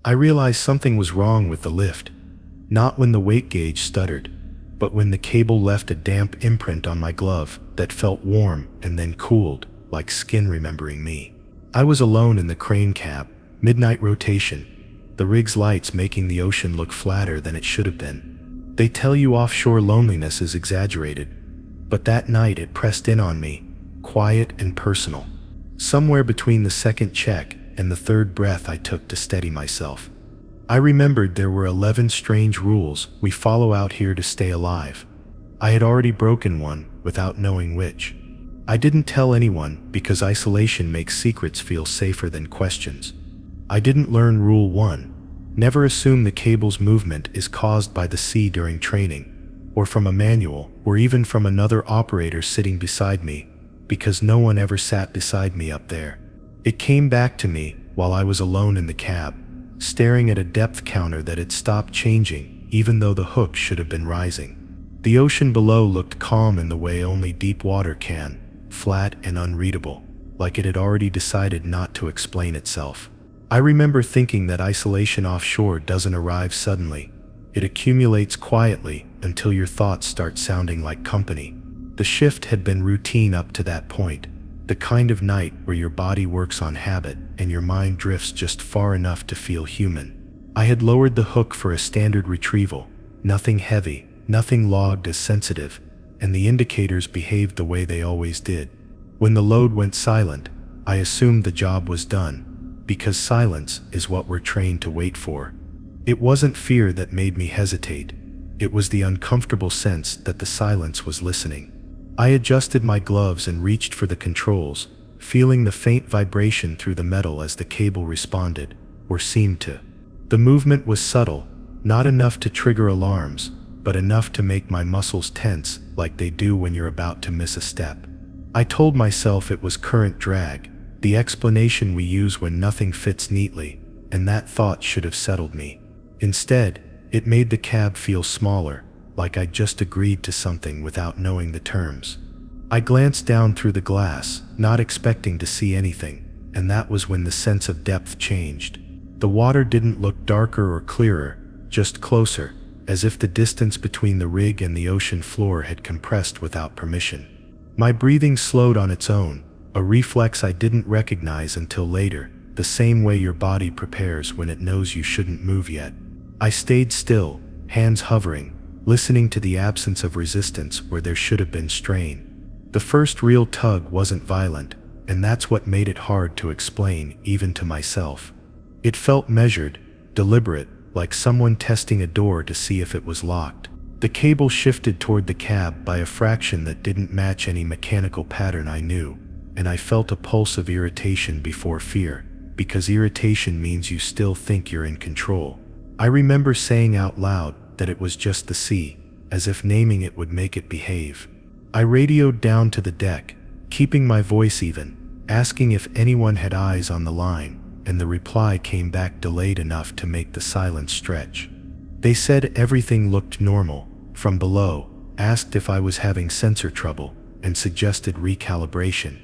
I realized something was wrong with the lift, not when the weight gauge stuttered, but when the cable left a damp imprint on my glove that felt warm and then cooled, like skin remembering me. I was alone in the crane cab, midnight rotation, the rig's lights making the ocean look flatter than it should have been. They tell you offshore loneliness is exaggerated, but that night it pressed in on me, quiet and personal. Somewhere between the second check and the third breath I took to steady myself, I remembered there were 11 strange rules we follow out here to stay alive. I had already broken one without knowing which. I didn't tell anyone because isolation makes secrets feel safer than questions. I didn't learn Rule 1. Never assume the cable's movement is caused by the sea during training, or from a manual, or even from another operator sitting beside me, because no one ever sat beside me up there. It came back to me while I was alone in the cab, staring at a depth counter that had stopped changing even though the hook should have been rising. The ocean below looked calm in the way only deep water can, flat and unreadable, like it had already decided not to explain itself. I remember thinking that isolation offshore doesn't arrive suddenly. It accumulates quietly until your thoughts start sounding like company. The shift had been routine up to that point, the kind of night where your body works on habit and your mind drifts just far enough to feel human. I had lowered the hook for a standard retrieval, nothing heavy, nothing logged as sensitive, and the indicators behaved the way they always did. When the load went silent, I assumed the job was done, because silence is what we're trained to wait for. It wasn't fear that made me hesitate. It was the uncomfortable sense that the silence was listening. I adjusted my gloves and reached for the controls, feeling the faint vibration through the metal as the cable responded, or seemed to. The movement was subtle, not enough to trigger alarms, but enough to make my muscles tense like they do when you're about to miss a step. I told myself it was current drag, the explanation we use when nothing fits neatly, and that thought should have settled me. Instead, it made the cab feel smaller, like I'd just agreed to something without knowing the terms. I glanced down through the glass, not expecting to see anything, and that was when the sense of depth changed. The water didn't look darker or clearer, just closer, as if the distance between the rig and the ocean floor had compressed without permission. My breathing slowed on its own, a reflex I didn't recognize until later, the same way your body prepares when it knows you shouldn't move yet. I stayed still, hands hovering, listening to the absence of resistance where there should have been strain. The first real tug wasn't violent, and that's what made it hard to explain even to myself. It felt measured, deliberate, like someone testing a door to see if it was locked. The cable shifted toward the cab by a fraction that didn't match any mechanical pattern I knew, and I felt a pulse of irritation before fear, because irritation means you still think you're in control. I remember saying out loud that it was just the sea, as if naming it would make it behave. I radioed down to the deck, keeping my voice even, asking if anyone had eyes on the line, and the reply came back delayed enough to make the silence stretch. They said everything looked normal. From below, asked if I was having sensor trouble, and suggested recalibration.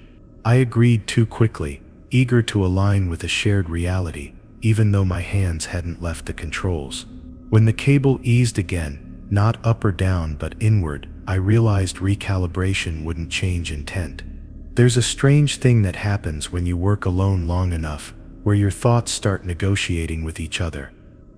I agreed too quickly, eager to align with a shared reality, even though my hands hadn't left the controls. When the cable eased again, not up or down but inward, I realized recalibration wouldn't change intent. There's a strange thing that happens when you work alone long enough, where your thoughts start negotiating with each other.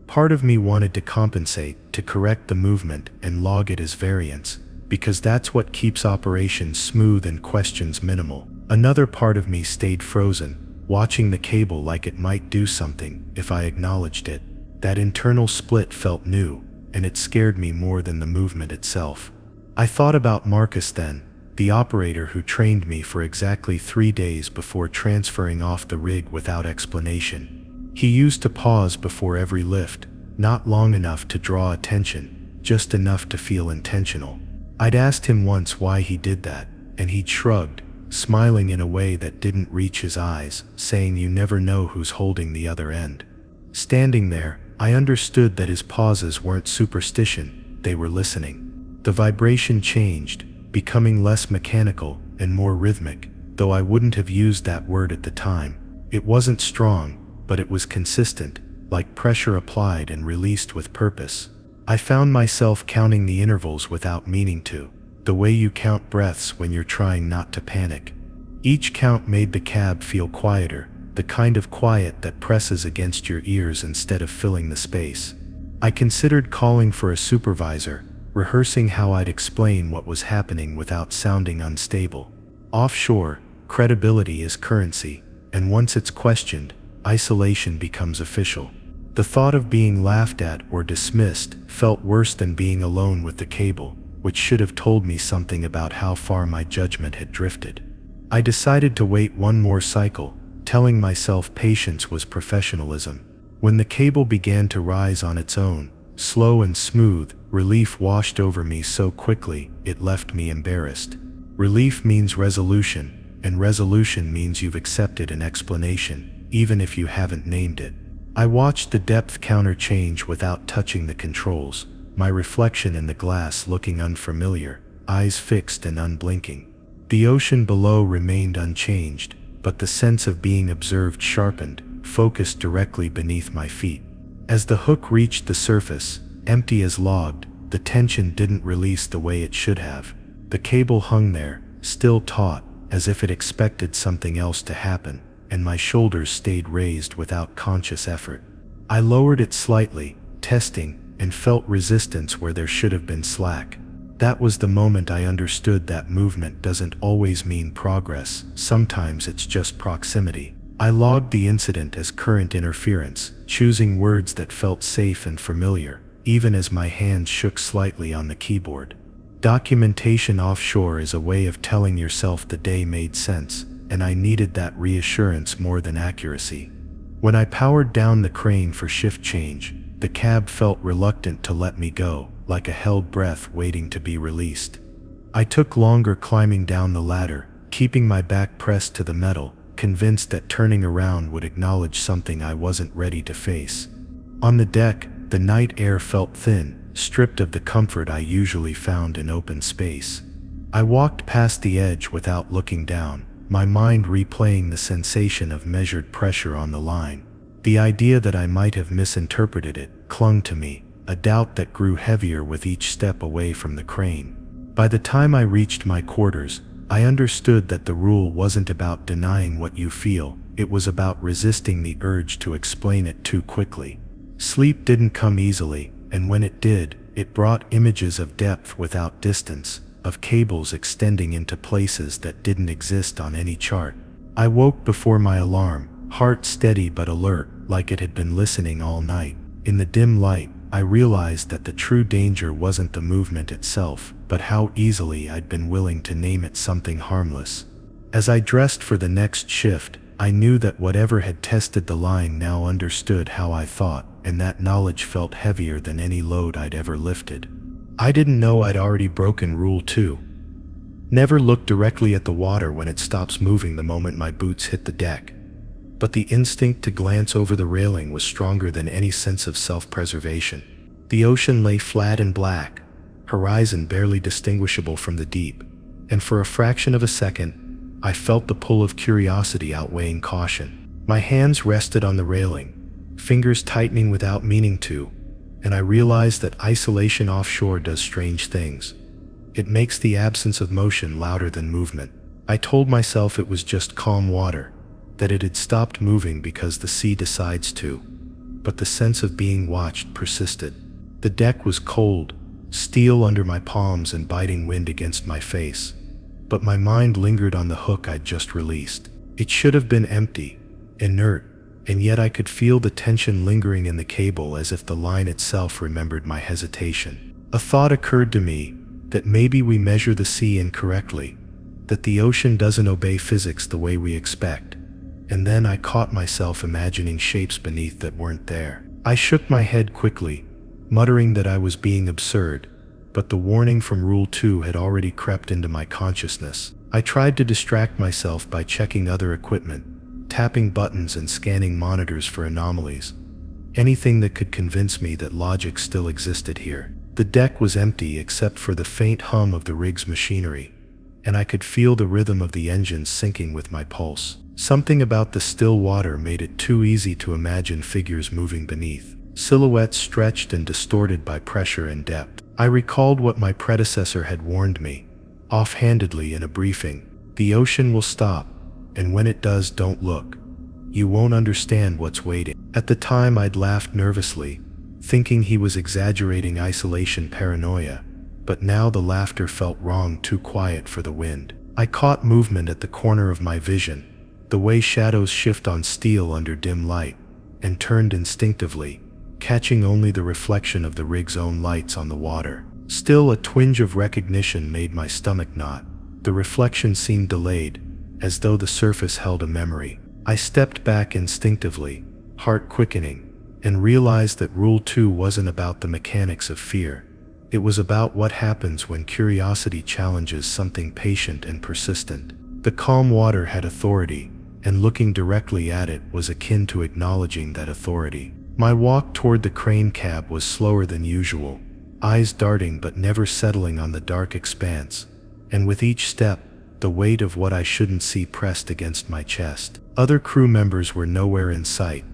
Part of me wanted to compensate, to correct the movement and log it as variance, because that's what keeps operations smooth and questions minimal. Another part of me stayed frozen, watching the cable like it might do something if I acknowledged it. That internal split felt new, and it scared me more than the movement itself. I thought about Marcus then, the operator who trained me for exactly 3 days before transferring off the rig without explanation. He used to pause before every lift, not long enough to draw attention, just enough to feel intentional. I'd asked him once why he did that, and he'd shrugged, smiling in a way that didn't reach his eyes, saying you never know who's holding the other end. Standing there, I understood that his pauses weren't superstition, they were listening. The vibration changed, becoming less mechanical and more rhythmic, though I wouldn't have used that word at the time. It wasn't strong, but it was consistent, like pressure applied and released with purpose. I found myself counting the intervals without meaning to, the way you count breaths when you're trying not to panic. Each count made the cab feel quieter, the kind of quiet that presses against your ears instead of filling the space. I considered calling for a supervisor, rehearsing how I'd explain what was happening without sounding unstable. Offshore, credibility is currency, and once it's questioned, isolation becomes official. The thought of being laughed at or dismissed felt worse than being alone with the cable, which should have told me something about how far my judgment had drifted. I decided to wait one more cycle, telling myself patience was professionalism. When the cable began to rise on its own, slow and smooth, relief washed over me so quickly it left me embarrassed. Relief means resolution, and resolution means you've accepted an explanation, even if you haven't named it. I watched the depth counter change without touching the controls, my reflection in the glass looking unfamiliar, eyes fixed and unblinking. The ocean below remained unchanged, but the sense of being observed sharpened, focused directly beneath my feet. As the hook reached the surface, empty as logged, the tension didn't release the way it should have. The cable hung there, still taut, as if it expected something else to happen, and my shoulders stayed raised without conscious effort. I lowered it slightly, testing, and felt resistance where there should have been slack. That was the moment I understood that movement doesn't always mean progress, sometimes it's just proximity. I logged the incident as current interference, choosing words that felt safe and familiar, even as my hands shook slightly on the keyboard. Documentation offshore is a way of telling yourself the day made sense, and I needed that reassurance more than accuracy. When I powered down the crane for shift change, the cab felt reluctant to let me go, like a held breath waiting to be released. I took longer climbing down the ladder, keeping my back pressed to the metal, convinced that turning around would acknowledge something I wasn't ready to face. On the deck, the night air felt thin, stripped of the comfort I usually found in open space. I walked past the edge without looking down, my mind replaying the sensation of measured pressure on the line. The idea that I might have misinterpreted it clung to me, a doubt that grew heavier with each step away from the crane. By the time I reached my quarters, I understood that the rule wasn't about denying what you feel, it was about resisting the urge to explain it too quickly. Sleep didn't come easily, and when it did, it brought images of depth without distance, of cables extending into places that didn't exist on any chart. I woke before my alarm, heart steady but alert, like it had been listening all night. In the dim light, I realized that the true danger wasn't the movement itself, but how easily I'd been willing to name it something harmless. As I dressed for the next shift, I knew that whatever had tested the line now understood how I thought, and that knowledge felt heavier than any load I'd ever lifted. I didn't know I'd already broken Rule 2. Never look directly at the water when it stops moving the moment my boots hit the deck. But the instinct to glance over the railing was stronger than any sense of self-preservation. The ocean lay flat and black, horizon barely distinguishable from the deep, and for a fraction of a second, I felt the pull of curiosity outweighing caution. My hands rested on the railing, fingers tightening without meaning to, and I realized that isolation offshore does strange things. It makes the absence of motion louder than movement. I told myself it was just calm water, that it had stopped moving because the sea decides to, but the sense of being watched persisted. The deck was cold, steel under my palms and biting wind against my face, but my mind lingered on the hook I'd just released. It should have been empty, inert, and yet I could feel the tension lingering in the cable as if the line itself remembered my hesitation. A thought occurred to me, that maybe we measure the sea incorrectly, that the ocean doesn't obey physics the way we expect. And then I caught myself imagining shapes beneath that weren't there. I shook my head quickly, muttering that I was being absurd, but the warning from Rule 2 had already crept into my consciousness. I tried to distract myself by checking other equipment, tapping buttons and scanning monitors for anomalies. Anything that could convince me that logic still existed here. The deck was empty except for the faint hum of the rig's machinery, and I could feel the rhythm of the engines syncing with my pulse. Something about the still water made it too easy to imagine figures moving beneath, silhouettes stretched and distorted by pressure and depth. I recalled what my predecessor had warned me, offhandedly in a briefing. The ocean will stop, and when it does, don't look. You won't understand what's waiting. At the time, I'd laughed nervously, thinking he was exaggerating isolation paranoia, but now the laughter felt wrong, too quiet for the wind. I caught movement at the corner of my vision, the way shadows shift on steel under dim light, and turned instinctively, catching only the reflection of the rig's own lights on the water. Still, a twinge of recognition made my stomach knot. The reflection seemed delayed, as though the surface held a memory. I stepped back instinctively, heart quickening, and realized that Rule 2 wasn't about the mechanics of fear. It was about what happens when curiosity challenges something patient and persistent. The calm water had authority, and looking directly at it was akin to acknowledging that authority. My walk toward the crane cab was slower than usual, eyes darting but never settling on the dark expanse, and with each step, the weight of what I shouldn't see pressed against my chest. Other crew members were nowhere in sight,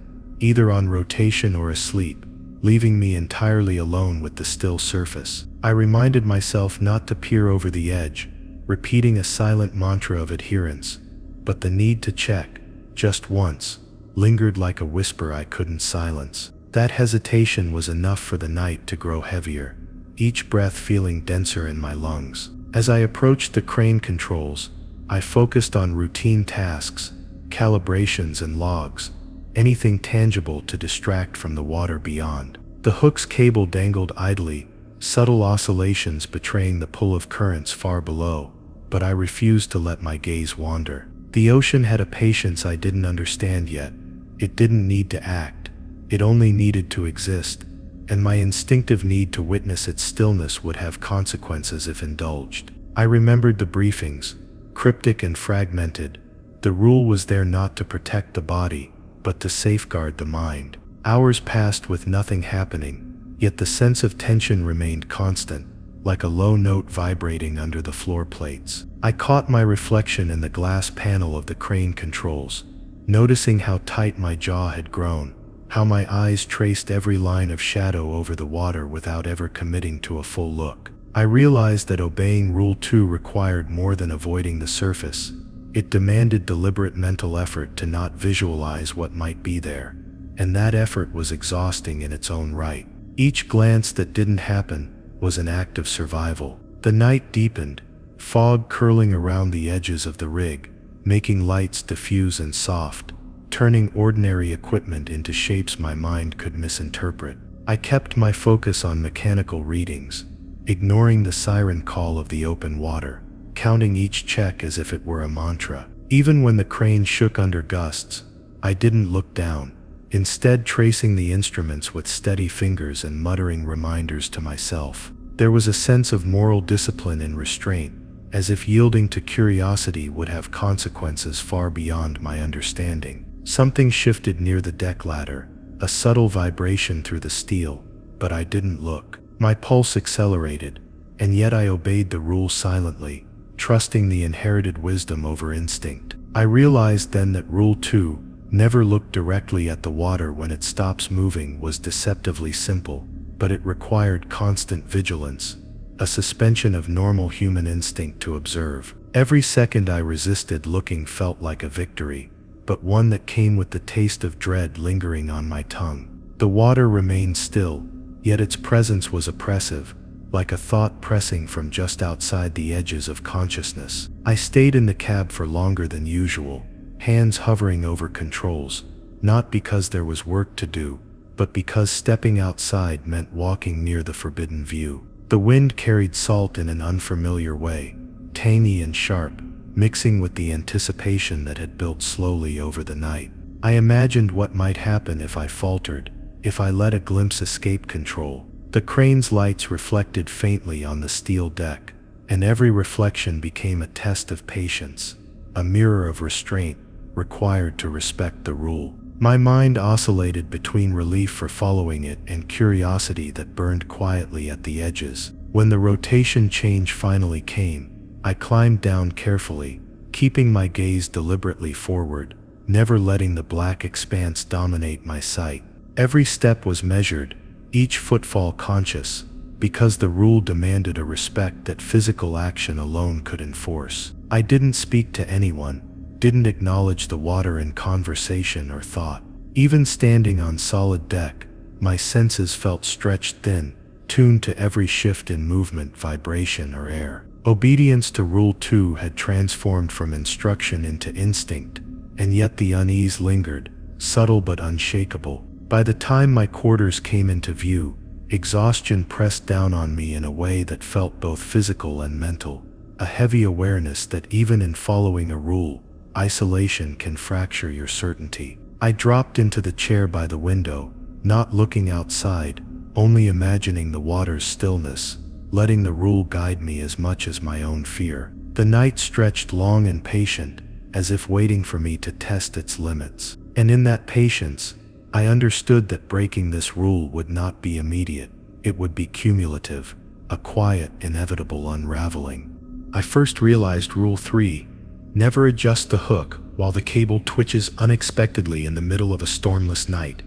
either on rotation or asleep, leaving me entirely alone with the still surface. I reminded myself not to peer over the edge, repeating a silent mantra of adherence, but the need to check, just once, lingered like a whisper I couldn't silence. That hesitation was enough for the night to grow heavier, each breath feeling denser in my lungs. As I approached the crane controls, I focused on routine tasks, calibrations and logs, anything tangible to distract from the water beyond. The hook's cable dangled idly, subtle oscillations betraying the pull of currents far below, but I refused to let my gaze wander. The ocean had a patience I didn't understand yet. It didn't need to act, it only needed to exist, and my instinctive need to witness its stillness would have consequences if indulged. I remembered the briefings, cryptic and fragmented. The rule was there not to protect the body, but to safeguard the mind. Hours passed with nothing happening, yet the sense of tension remained constant, like a low note vibrating under the floor plates. I caught my reflection in the glass panel of the crane controls, noticing how tight my jaw had grown, how my eyes traced every line of shadow over the water without ever committing to a full look. I realized that obeying Rule 2 required more than avoiding the surface. It demanded deliberate mental effort to not visualize what might be there, and that effort was exhausting in its own right. Each glance that didn't happen was an act of survival. The night deepened, fog curling around the edges of the rig, making lights diffuse and soft, turning ordinary equipment into shapes my mind could misinterpret. I kept my focus on mechanical readings, ignoring the siren call of the open water, counting each check as if it were a mantra. Even when the crane shook under gusts, I didn't look down, instead tracing the instruments with steady fingers and muttering reminders to myself. There was a sense of moral discipline and restraint, as if yielding to curiosity would have consequences far beyond my understanding. Something shifted near the deck ladder, a subtle vibration through the steel, but I didn't look. My pulse accelerated, and yet I obeyed the rule silently, trusting the inherited wisdom over instinct. I realized then that Rule 2, never look directly at the water when it stops moving, was deceptively simple, but it required constant vigilance, a suspension of normal human instinct to observe. Every second I resisted looking felt like a victory, but one that came with the taste of dread lingering on my tongue. The water remained still, yet its presence was oppressive, like a thought pressing from just outside the edges of consciousness. I stayed in the cab for longer than usual, hands hovering over controls, not because there was work to do, but because stepping outside meant walking near the forbidden view. The wind carried salt in an unfamiliar way, tangy and sharp, mixing with the anticipation that had built slowly over the night. I imagined what might happen if I faltered, if I let a glimpse escape control. The crane's lights reflected faintly on the steel deck, and every reflection became a test of patience, a mirror of restraint required to respect the rule. My mind oscillated between relief for following it and curiosity that burned quietly at the edges. When the rotation change finally came, I climbed down carefully, keeping my gaze deliberately forward, never letting the black expanse dominate my sight. Every step was measured, each footfall conscious, because the rule demanded a respect that physical action alone could enforce. I didn't speak to anyone, didn't acknowledge the water in conversation or thought. Even standing on solid deck, my senses felt stretched thin, tuned to every shift in movement, vibration, or air. Obedience to Rule 2 had transformed from instruction into instinct, and yet the unease lingered, subtle but unshakable. By the time my quarters came into view, exhaustion pressed down on me in a way that felt both physical and mental, a heavy awareness that even in following a rule, isolation can fracture your certainty. I dropped into the chair by the window, not looking outside, only imagining the water's stillness, letting the rule guide me as much as my own fear. The night stretched long and patient, as if waiting for me to test its limits. And in that patience, I understood that breaking this rule would not be immediate. It would be cumulative, a quiet, inevitable unraveling. I first realized Rule 3, never adjust the hook while the cable twitches unexpectedly in the middle of a stormless night,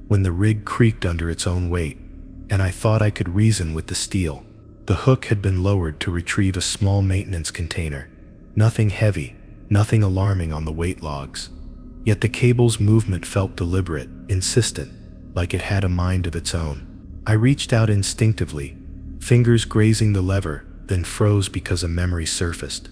when the rig creaked under its own weight, and I thought I could reason with the steel. The hook had been lowered to retrieve a small maintenance container. Nothing heavy, nothing alarming on the weight logs. Yet the cable's movement felt deliberate, insistent, like it had a mind of its own. I reached out instinctively, fingers grazing the lever, then froze because a memory surfaced.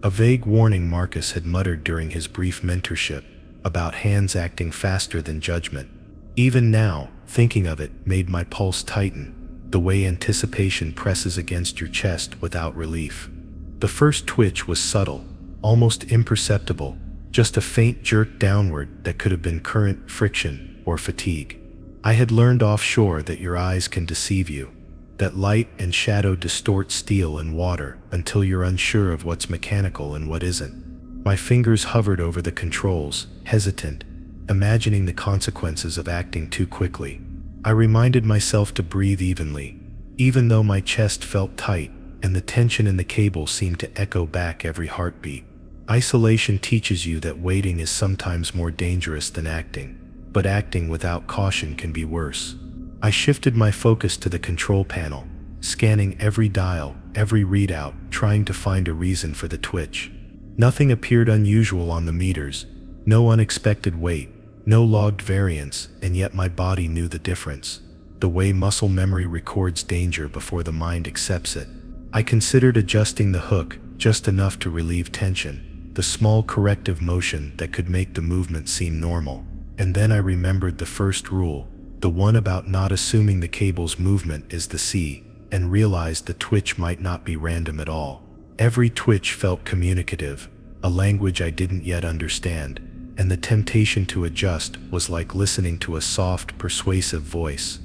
A vague warning Marcus had muttered during his brief mentorship about hands acting faster than judgment. Even now, thinking of it made my pulse tighten, the way anticipation presses against your chest without relief. The first twitch was subtle, almost imperceptible, just a faint jerk downward that could have been current, friction, or fatigue. I had learned offshore that your eyes can deceive you, that light and shadow distort steel and water until you're unsure of what's mechanical and what isn't. My fingers hovered over the controls, hesitant, imagining the consequences of acting too quickly. I reminded myself to breathe evenly, even though my chest felt tight and the tension in the cable seemed to echo back every heartbeat. Isolation teaches you that waiting is sometimes more dangerous than acting, but acting without caution can be worse. I shifted my focus to the control panel, scanning every dial, every readout, trying to find a reason for the twitch. Nothing appeared unusual on the meters, no unexpected weight, no logged variance, and yet my body knew the difference. The way muscle memory records danger before the mind accepts it. I considered adjusting the hook, just enough to relieve tension, the small corrective motion that could make the movement seem normal. And then I remembered the first rule, the one about not assuming the cable's movement is the sea, and realized the twitch might not be random at all. Every twitch felt communicative, a language I didn't yet understand, and the temptation to adjust was like listening to a soft, persuasive voice.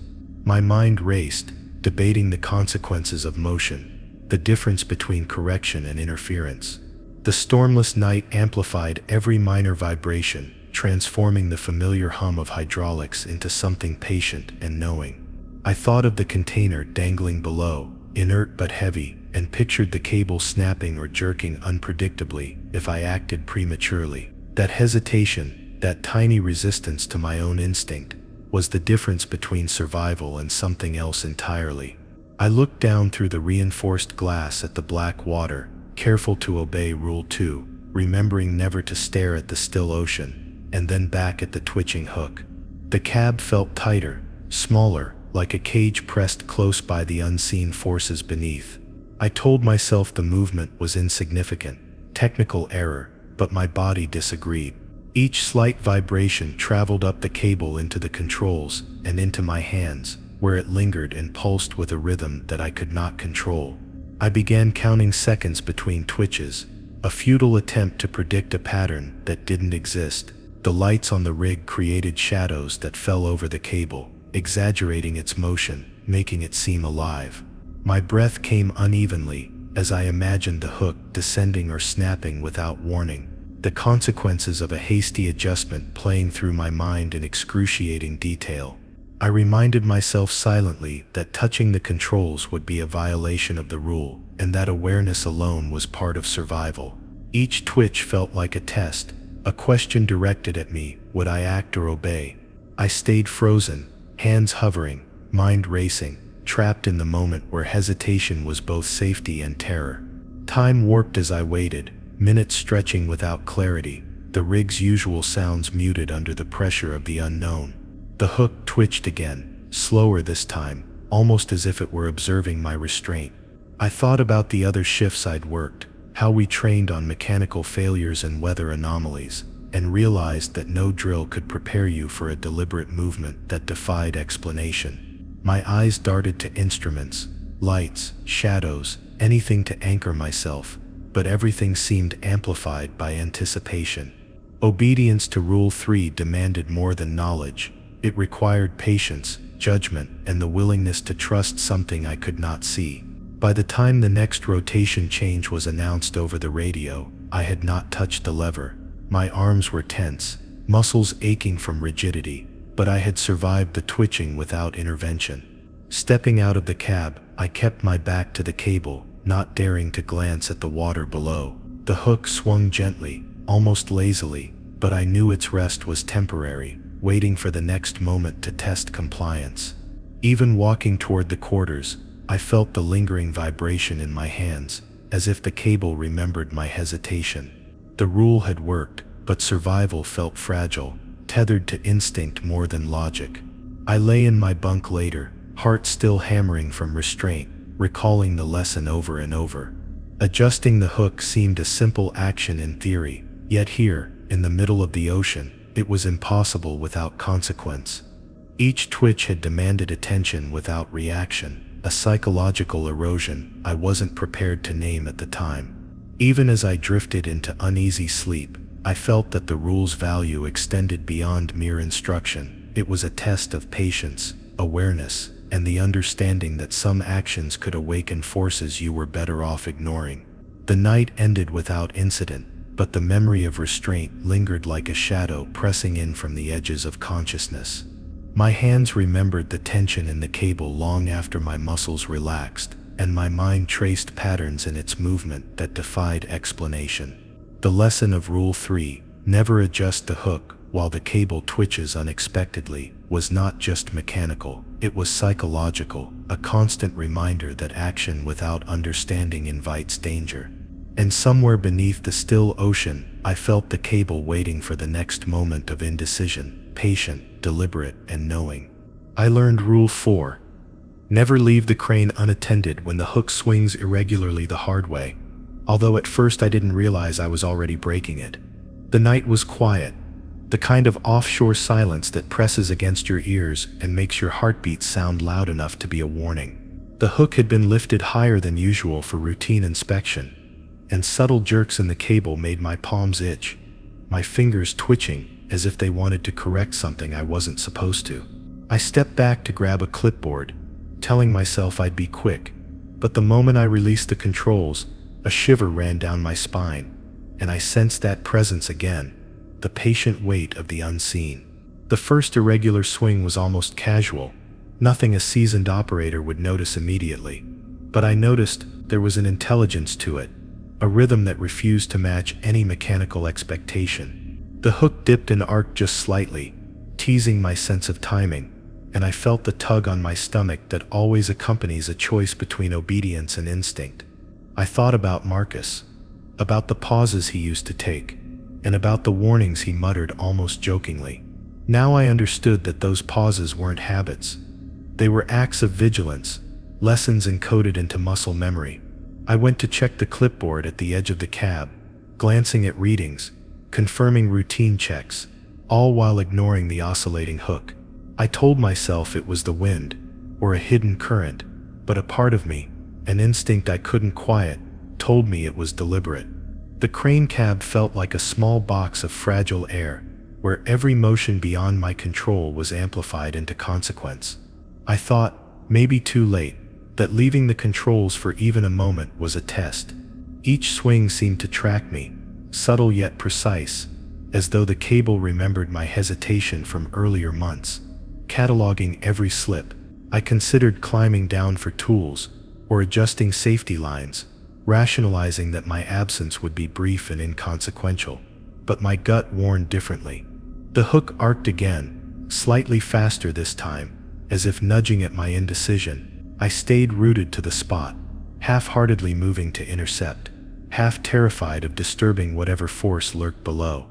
My mind raced, debating the consequences of motion, the difference between correction and interference. The stormless night amplified every minor vibration, transforming the familiar hum of hydraulics into something patient and knowing. I thought of the container dangling below, inert but heavy, and pictured the cable snapping or jerking unpredictably if I acted prematurely. That hesitation, that tiny resistance to my own instinct, was the difference between survival and something else entirely. I looked down through the reinforced glass at the black water, careful to obey Rule 2, remembering never to stare at the still ocean, and then back at the twitching hook. The cab felt tighter, smaller, like a cage pressed close by the unseen forces beneath. I told myself the movement was insignificant, technical error, but my body disagreed. Each slight vibration traveled up the cable into the controls and into my hands, where it lingered and pulsed with a rhythm that I could not control. I began counting seconds between twitches, a futile attempt to predict a pattern that didn't exist. The lights on the rig created shadows that fell over the cable, exaggerating its motion, making it seem alive. My breath came unevenly as I imagined the hook descending or snapping without warning, the consequences of a hasty adjustment playing through my mind in excruciating detail. I reminded myself silently that touching the controls would be a violation of the rule, and that awareness alone was part of survival. Each twitch felt like a test, a question directed at me: would I act or obey? I stayed frozen, hands hovering, mind racing, trapped in the moment where hesitation was both safety and terror. Time warped as I waited, minutes stretching without clarity, the rig's usual sounds muted under the pressure of the unknown. The hook twitched again, slower this time, almost as if it were observing my restraint. I thought about the other shifts I'd worked, how we trained on mechanical failures and weather anomalies, and realized that no drill could prepare you for a deliberate movement that defied explanation. My eyes darted to instruments, lights, shadows, anything to anchor myself, but everything seemed amplified by anticipation. Obedience to Rule 3 demanded more than knowledge. It required patience, judgment, and the willingness to trust something I could not see. By the time the next rotation change was announced over the radio, I had not touched the lever. My arms were tense, muscles aching from rigidity, but I had survived the twitching without intervention. Stepping out of the cab, I kept my back to the cable, not daring to glance at the water below. The hook swung gently, almost lazily, but I knew its rest was temporary, waiting for the next moment to test compliance. Even walking toward the quarters, I felt the lingering vibration in my hands, as if the cable remembered my hesitation. The rule had worked, but survival felt fragile, tethered to instinct more than logic. I lay in my bunk later, heart still hammering from restraint, recalling the lesson over and over. Adjusting the hook seemed a simple action in theory, yet here, in the middle of the ocean, it was impossible without consequence. Each twitch had demanded attention without reaction, a psychological erosion I wasn't prepared to name at the time. Even as I drifted into uneasy sleep, I felt that the rule's value extended beyond mere instruction. It was a test of patience, awareness, and the understanding that some actions could awaken forces you were better off ignoring. The night ended without incident, but the memory of restraint lingered like a shadow pressing in from the edges of consciousness. My hands remembered the tension in the cable long after my muscles relaxed, and my mind traced patterns in its movement that defied explanation. The lesson of Rule 3, never adjust the hook while the cable twitches unexpectedly, was not just mechanical, it was psychological, a constant reminder that action without understanding invites danger. And somewhere beneath the still ocean, I felt the cable waiting for the next moment of indecision, patient, deliberate, and knowing. I learned Rule 4. Never leave the crane unattended when the hook swings irregularly the hard way, although at first I didn't realize I was already breaking it. The night was quiet, the kind of offshore silence that presses against your ears and makes your heartbeat sound loud enough to be a warning. The hook had been lifted higher than usual for routine inspection, and subtle jerks in the cable made my palms itch, my fingers twitching as if they wanted to correct something I wasn't supposed to. I stepped back to grab a clipboard, telling myself I'd be quick, but the moment I released the controls, a shiver ran down my spine, and I sensed that presence again, the patient weight of the unseen. The first irregular swing was almost casual, nothing a seasoned operator would notice immediately, but I noticed there was an intelligence to it, a rhythm that refused to match any mechanical expectation. The hook dipped and arced just slightly, teasing my sense of timing, and I felt the tug on my stomach that always accompanies a choice between obedience and instinct. I thought about Marcus, about the pauses he used to take, and about the warnings he muttered almost jokingly. Now I understood that those pauses weren't habits. They were acts of vigilance, lessons encoded into muscle memory. I went to check the clipboard at the edge of the cab, glancing at readings, confirming routine checks, all while ignoring the oscillating hook. I told myself it was the wind, or a hidden current, but a part of me, an instinct I couldn't quiet, told me it was deliberate. The crane cab felt like a small box of fragile air, where every motion beyond my control was amplified into consequence. I thought, maybe too late, that leaving the controls for even a moment was a test. Each swing seemed to track me, subtle yet precise, as though the cable remembered my hesitation from earlier months. Cataloging every slip, I considered climbing down for tools, or adjusting safety lines, rationalizing that my absence would be brief and inconsequential. But my gut warned differently. The hook arced again, slightly faster this time, as if nudging at my indecision. I stayed rooted to the spot, half-heartedly moving to intercept, half terrified of disturbing whatever force lurked below.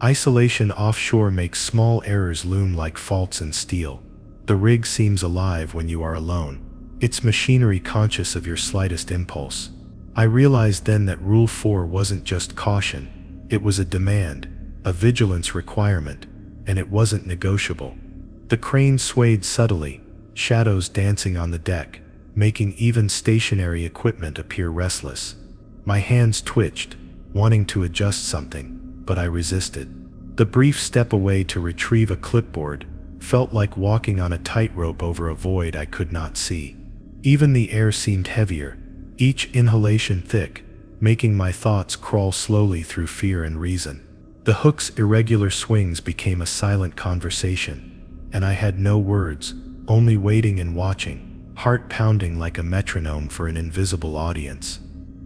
Isolation offshore makes small errors loom like faults in steel. The rig seems alive when you are alone, its machinery conscious of your slightest impulse. I realized then that Rule 4 wasn't just caution, it was a demand, a vigilance requirement, and it wasn't negotiable. The crane swayed subtly, shadows dancing on the deck, making even stationary equipment appear restless. My hands twitched, wanting to adjust something, but I resisted. The brief step away to retrieve a clipboard felt like walking on a tightrope over a void I could not see. Even the air seemed heavier, each inhalation thick, making my thoughts crawl slowly through fear and reason. The hook's irregular swings became a silent conversation, and I had no words, only waiting and watching, heart pounding like a metronome for an invisible audience.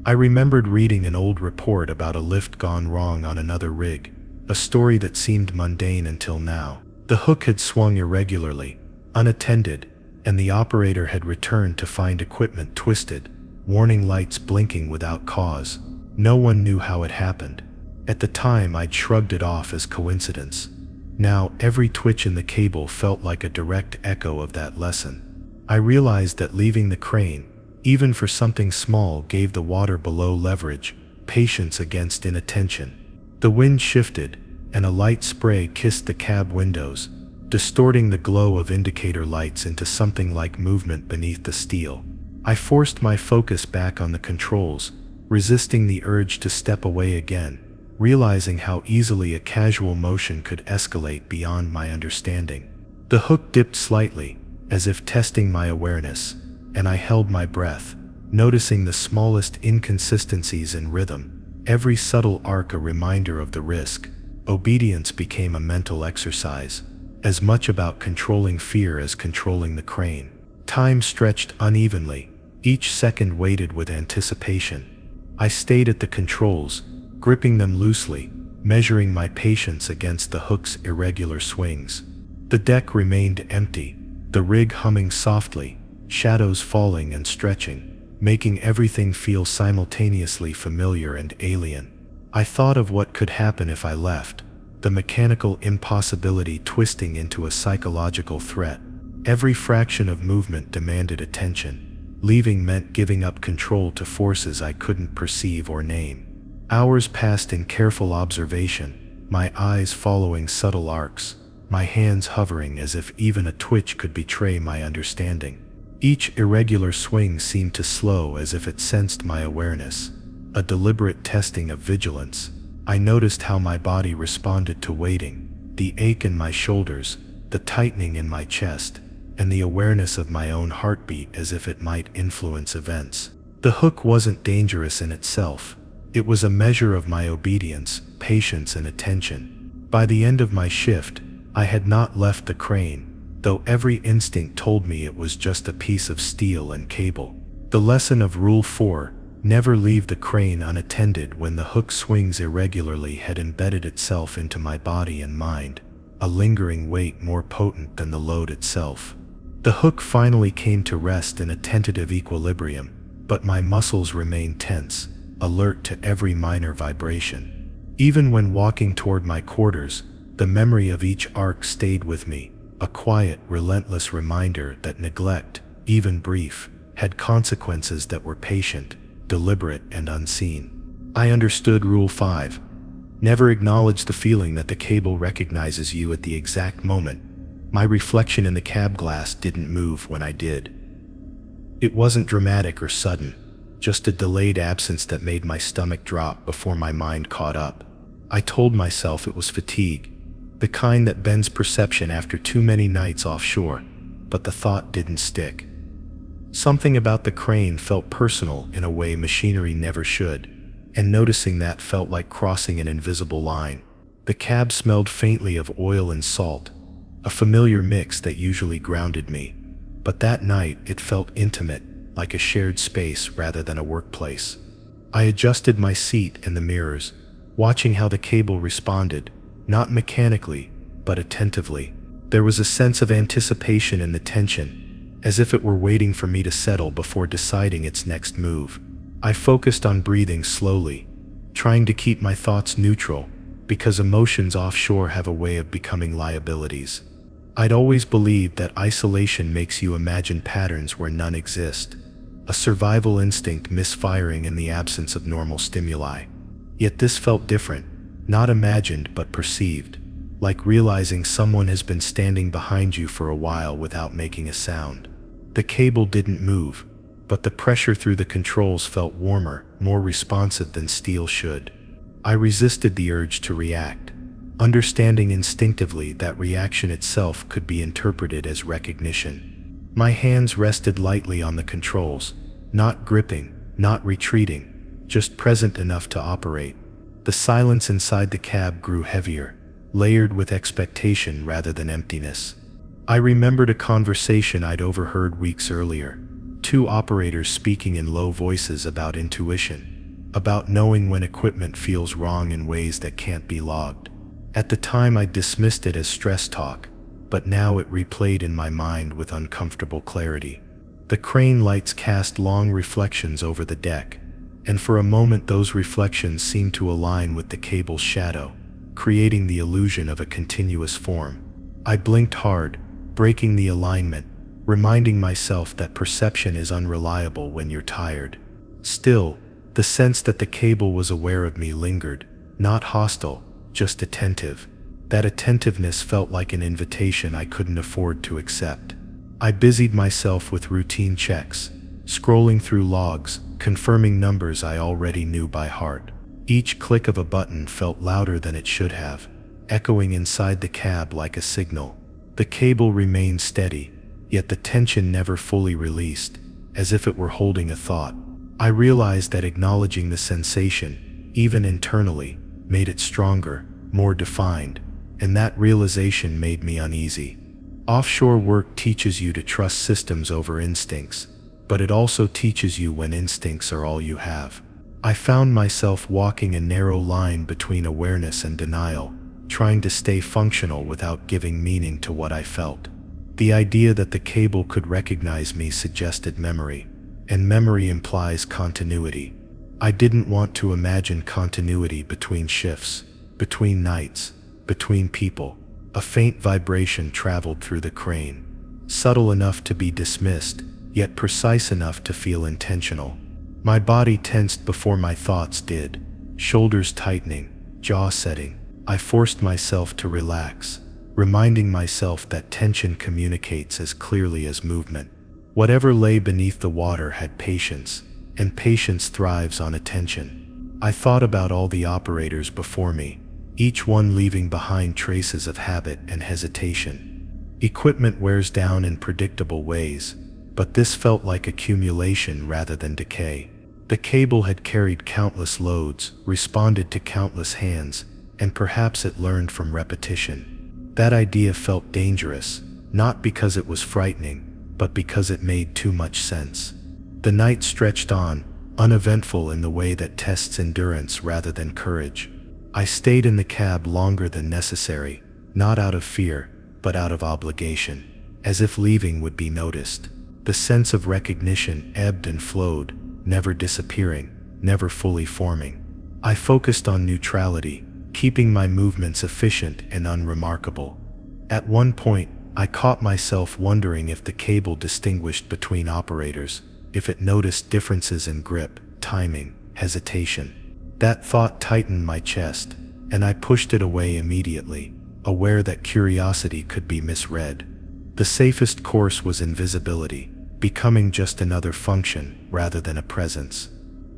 I remembered reading an old report about a lift gone wrong on another rig, a story that seemed mundane until now. The hook had swung irregularly, unattended, and the operator had returned to find equipment twisted, warning lights blinking without cause. No one knew how it happened. At the time, I'd shrugged it off as coincidence. Now, every twitch in the cable felt like a direct echo of that lesson. I realized that leaving the crane, even for something small, gave the water below leverage, patience against inattention. The wind shifted, and a light spray kissed the cab windows, distorting the glow of indicator lights into something like movement beneath the steel. I forced my focus back on the controls, resisting the urge to step away again, realizing how easily a casual motion could escalate beyond my understanding. The hook dipped slightly, as if testing my awareness, and I held my breath, noticing the smallest inconsistencies in rhythm, every subtle arc a reminder of the risk. Obedience became a mental exercise, as much about controlling fear as controlling the crane. Time stretched unevenly, each second weighted with anticipation. I stayed at the controls, gripping them loosely, measuring my patience against the hook's irregular swings. The deck remained empty, the rig humming softly, shadows falling and stretching, making everything feel simultaneously familiar and alien. I thought of what could happen if I left, the mechanical impossibility twisting into a psychological threat. Every fraction of movement demanded attention. Leaving meant giving up control to forces I couldn't perceive or name. Hours passed in careful observation, my eyes following subtle arcs, my hands hovering as if even a twitch could betray my understanding. Each irregular swing seemed to slow as if it sensed my awareness, a deliberate testing of vigilance. I noticed how my body responded to waiting, the ache in my shoulders, the tightening in my chest, and the awareness of my own heartbeat as if it might influence events. The hook wasn't dangerous in itself. It was a measure of my obedience, patience, and attention. By the end of my shift, I had not left the crane, though every instinct told me it was just a piece of steel and cable. The lesson of Rule 4, never leave the crane unattended when the hook swings irregularly, had embedded itself into my body and mind, a lingering weight more potent than the load itself. The hook finally came to rest in a tentative equilibrium, but my muscles remained tense, alert to every minor vibration. Even when walking toward my quarters, the memory of each arc stayed with me, a quiet, relentless reminder that neglect, even brief, had consequences that were patient, deliberate, and unseen. I understood Rule 5. Never acknowledge the feeling that the cable recognizes you at the exact moment. My reflection in the cab glass didn't move when I did. It wasn't dramatic or sudden, just a delayed absence that made my stomach drop before my mind caught up. I told myself it was fatigue, the kind that bends perception after too many nights offshore, but the thought didn't stick. Something about the crane felt personal in a way machinery never should, and noticing that felt like crossing an invisible line. The cab smelled faintly of oil and salt, a familiar mix that usually grounded me, but that night it felt intimate, like a shared space rather than a workplace. I adjusted my seat and the mirrors, watching how the cable responded, not mechanically, but attentively. There was a sense of anticipation in the tension, as if it were waiting for me to settle before deciding its next move. I focused on breathing slowly, trying to keep my thoughts neutral, because emotions offshore have a way of becoming liabilities. I'd always believed that isolation makes you imagine patterns where none exist, a survival instinct misfiring in the absence of normal stimuli. Yet this felt different, not imagined but perceived, like realizing someone has been standing behind you for a while without making a sound. The cable didn't move, but the pressure through the controls felt warmer, more responsive than steel should. I resisted the urge to react, understanding instinctively that reaction itself could be interpreted as recognition. My hands rested lightly on the controls, not gripping, not retreating, just present enough to operate. The silence inside the cab grew heavier, layered with expectation rather than emptiness. I remembered a conversation I'd overheard weeks earlier, two operators speaking in low voices about intuition, about knowing when equipment feels wrong in ways that can't be logged. At the time I dismissed it as stress talk, but now it replayed in my mind with uncomfortable clarity. The crane lights cast long reflections over the deck, and for a moment those reflections seemed to align with the cable's shadow, creating the illusion of a continuous form. I blinked hard, breaking the alignment, reminding myself that perception is unreliable when you're tired. Still, the sense that the cable was aware of me lingered, not hostile, just attentive. That attentiveness felt like an invitation I couldn't afford to accept. I busied myself with routine checks, scrolling through logs, confirming numbers I already knew by heart. Each click of a button felt louder than it should have, echoing inside the cab like a signal. The cable remained steady, yet the tension never fully released, as if it were holding a thought. I realized that acknowledging the sensation, even internally, made it stronger, more defined, and that realization made me uneasy. Offshore work teaches you to trust systems over instincts, but it also teaches you when instincts are all you have. I found myself walking a narrow line between awareness and denial, trying to stay functional without giving meaning to what I felt. The idea that the cable could recognize me suggested memory, and memory implies continuity. I didn't want to imagine continuity between shifts, between nights, between people. A faint vibration traveled through the crane, subtle enough to be dismissed, yet precise enough to feel intentional. My body tensed before my thoughts did, shoulders tightening, jaw setting. I forced myself to relax, reminding myself that tension communicates as clearly as movement. Whatever lay beneath the water had patience, and patience thrives on attention. I thought about all the operators before me, each one leaving behind traces of habit and hesitation. Equipment wears down in predictable ways, but this felt like accumulation rather than decay. The cable had carried countless loads, responded to countless hands, and perhaps it learned from repetition. That idea felt dangerous, not because it was frightening, but because it made too much sense. The night stretched on, uneventful in the way that tests endurance rather than courage. I stayed in the cab longer than necessary, not out of fear, but out of obligation, as if leaving would be noticed. The sense of recognition ebbed and flowed, never disappearing, never fully forming. I focused on neutrality, keeping my movements efficient and unremarkable. At one point, I caught myself wondering if the cable distinguished between operators, if it noticed differences in grip, timing, hesitation. That thought tightened my chest, and I pushed it away immediately, aware that curiosity could be misread. The safest course was invisibility, becoming just another function rather than a presence.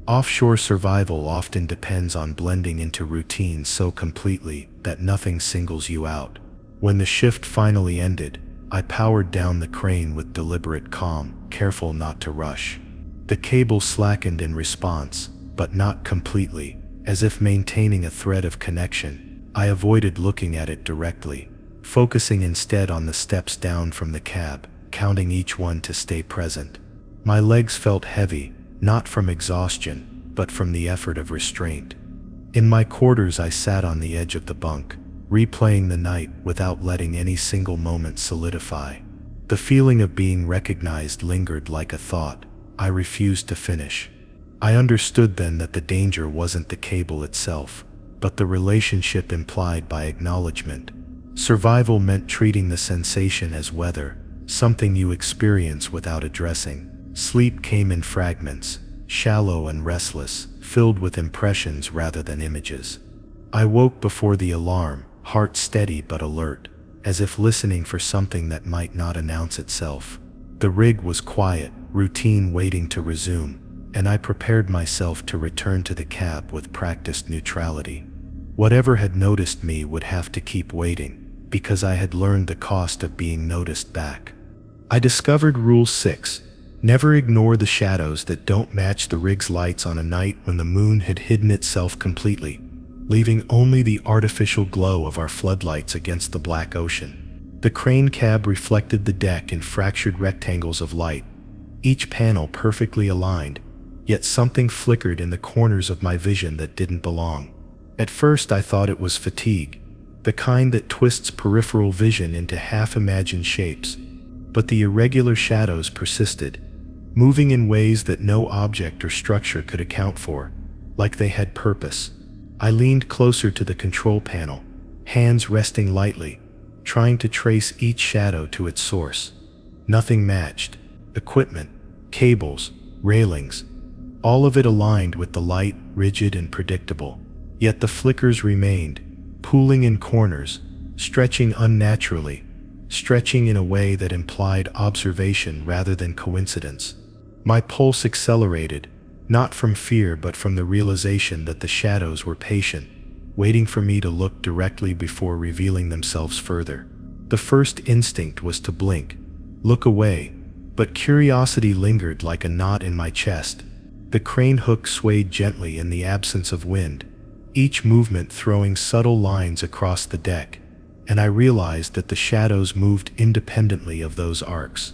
Offshore survival often depends on blending into routines so completely that nothing singles you out. When the shift finally ended, I powered down the crane with deliberate calm, careful not to rush. The cable slackened in response, but not completely, as if maintaining a thread of connection. I avoided looking at it directly, focusing instead on the steps down from the cab, counting each one to stay present. My legs felt heavy, not from exhaustion, but from the effort of restraint. In my quarters, I sat on the edge of the bunk, replaying the night without letting any single moment solidify. The feeling of being recognized lingered like a thought I refused to finish. I understood then that the danger wasn't the cable itself, but the relationship implied by acknowledgement. Survival meant treating the sensation as weather, something you experience without addressing. Sleep came in fragments, shallow and restless, filled with impressions rather than images. I woke before the alarm, heart steady but alert, as if listening for something that might not announce itself. The rig was quiet, routine waiting to resume, and I prepared myself to return to the cab with practiced neutrality. Whatever had noticed me would have to keep waiting, because I had learned the cost of being noticed back. I discovered Rule 6. Never ignore the shadows that don't match the rig's lights on a night when the moon had hidden itself completely, leaving only the artificial glow of our floodlights against the black ocean. The crane cab reflected the deck in fractured rectangles of light, each panel perfectly aligned, yet something flickered in the corners of my vision that didn't belong. At first I thought it was fatigue, the kind that twists peripheral vision into half-imagined shapes, but the irregular shadows persisted, moving in ways that no object or structure could account for, like they had purpose. I leaned closer to the control panel, hands resting lightly, trying to trace each shadow to its source. Nothing matched. Equipment, cables, railings, all of it aligned with the light, rigid and predictable. Yet the flickers remained, pooling in corners, stretching unnaturally, stretching in a way that implied observation rather than coincidence. My pulse accelerated, not from fear but from the realization that the shadows were patient, waiting for me to look directly before revealing themselves further. The first instinct was to blink, look away, but curiosity lingered like a knot in my chest. The crane hook swayed gently in the absence of wind, each movement throwing subtle lines across the deck, and I realized that the shadows moved independently of those arcs.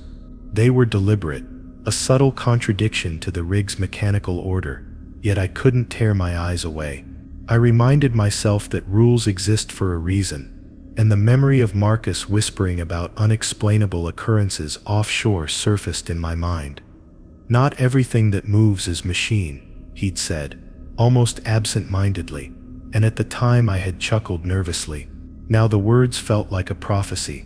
They were deliberate, a subtle contradiction to the rig's mechanical order, yet I couldn't tear my eyes away. I reminded myself that rules exist for a reason, and the memory of Marcus whispering about unexplainable occurrences offshore surfaced in my mind. Not everything that moves is machine, he'd said, almost absent-mindedly, and at the time I had chuckled nervously. Now the words felt like a prophecy.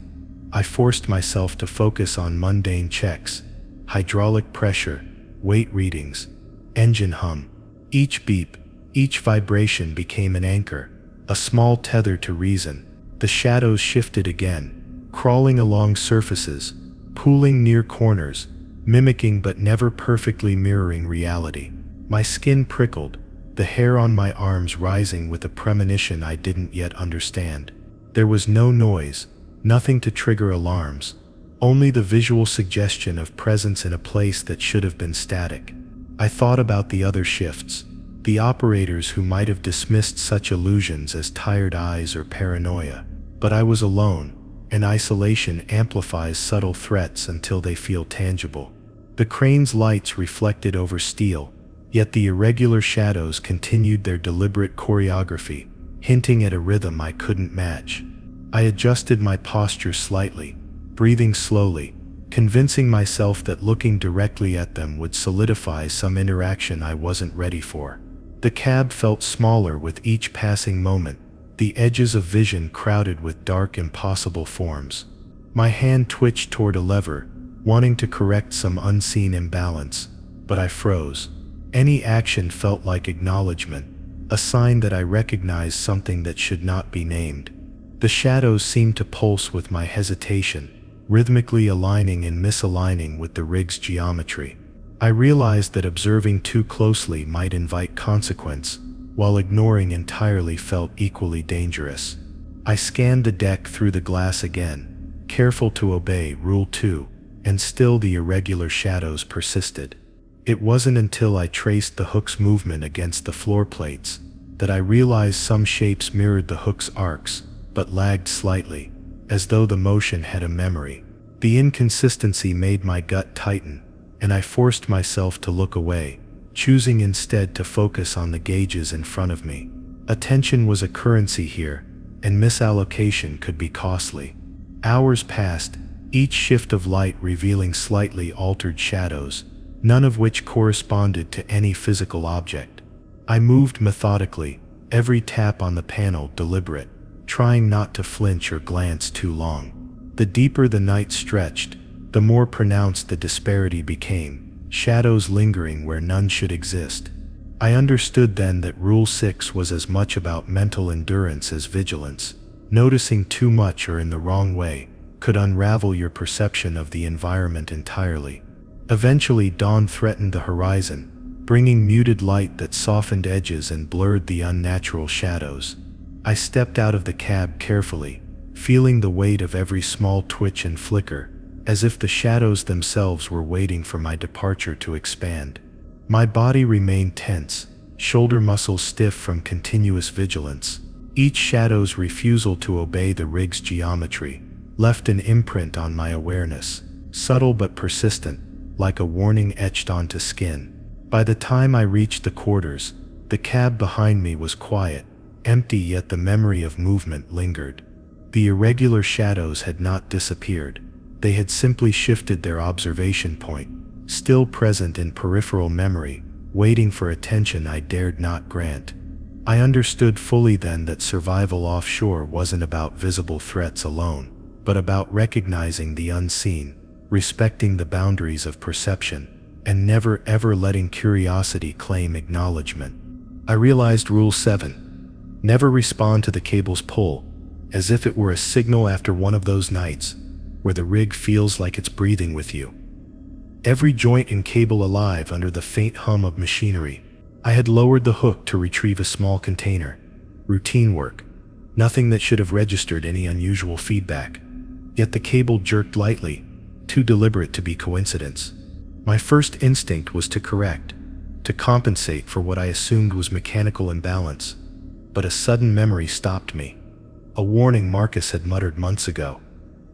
I forced myself to focus on mundane checks, hydraulic pressure, weight readings, engine hum. Each beep, each vibration became an anchor, a small tether to reason. The shadows shifted again, crawling along surfaces, pooling near corners, mimicking but never perfectly mirroring reality. My skin prickled, the hair on my arms rising with a premonition I didn't yet understand. There was no noise, nothing to trigger alarms, only the visual suggestion of presence in a place that should have been static. I thought about the other shifts, the operators who might have dismissed such illusions as tired eyes or paranoia. But I was alone, and isolation amplifies subtle threats until they feel tangible. The crane's lights reflected over steel, yet the irregular shadows continued their deliberate choreography, hinting at a rhythm I couldn't match. I adjusted my posture slightly, breathing slowly, convincing myself that looking directly at them would solidify some interaction I wasn't ready for. The cab felt smaller with each passing moment, the edges of vision crowded with dark, impossible forms. My hand twitched toward a lever, wanting to correct some unseen imbalance, but I froze. Any action felt like acknowledgement, a sign that I recognized something that should not be named. The shadows seemed to pulse with my hesitation, rhythmically aligning and misaligning with the rig's geometry. I realized that observing too closely might invite consequence, while ignoring entirely felt equally dangerous. I scanned the deck through the glass again, careful to obey Rule 2, and still the irregular shadows persisted. It wasn't until I traced the hook's movement against the floor plates that I realized some shapes mirrored the hook's arcs, but lagged slightly, as though the motion had a memory. The inconsistency made my gut tighten, and I forced myself to look away, choosing instead to focus on the gauges in front of me. Attention was a currency here, and misallocation could be costly. Hours passed, each shift of light revealing slightly altered shadows, none of which corresponded to any physical object. I moved methodically, every tap on the panel deliberate, trying not to flinch or glance too long. The deeper the night stretched, the more pronounced the disparity became, shadows lingering where none should exist. I understood then that Rule 6 was as much about mental endurance as vigilance. Noticing too much or in the wrong way could unravel your perception of the environment entirely. Eventually, dawn threatened the horizon, bringing muted light that softened edges and blurred the unnatural shadows. I stepped out of the cab carefully, feeling the weight of every small twitch and flicker, as if the shadows themselves were waiting for my departure to expand. My body remained tense, shoulder muscles stiff from continuous vigilance. Each shadow's refusal to obey the rig's geometry left an imprint on my awareness, subtle but persistent, like a warning etched onto skin. By the time I reached the quarters, the cab behind me was quiet, empty, yet the memory of movement lingered. The irregular shadows had not disappeared. They had simply shifted their observation point, still present in peripheral memory, waiting for attention I dared not grant. I understood fully then that survival offshore wasn't about visible threats alone, but about recognizing the unseen, respecting the boundaries of perception, and never ever letting curiosity claim acknowledgement. I realized Rule 7. Never respond to the cable's pull, as if it were a signal after one of those nights where the rig feels like it's breathing with you. Every joint and cable alive under the faint hum of machinery. I had lowered the hook to retrieve a small container. Routine work. Nothing that should have registered any unusual feedback. Yet the cable jerked lightly, too deliberate to be coincidence. My first instinct was to correct, to compensate for what I assumed was mechanical imbalance. But a sudden memory stopped me. A warning Marcus had muttered months ago,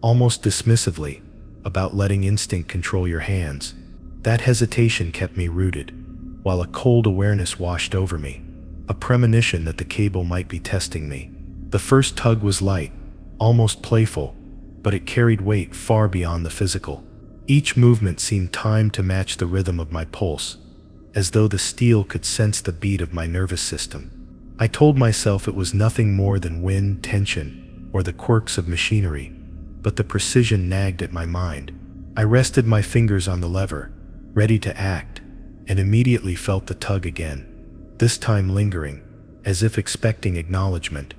almost dismissively, about letting instinct control your hands. That hesitation kept me rooted, while a cold awareness washed over me, a premonition that the cable might be testing me. The first tug was light, almost playful, but it carried weight far beyond the physical. Each movement seemed timed to match the rhythm of my pulse, as though the steel could sense the beat of my nervous system. I told myself it was nothing more than wind, tension, or the quirks of machinery, but the precision nagged at my mind. I rested my fingers on the lever, ready to act, and immediately felt the tug again, this time lingering, as if expecting acknowledgement.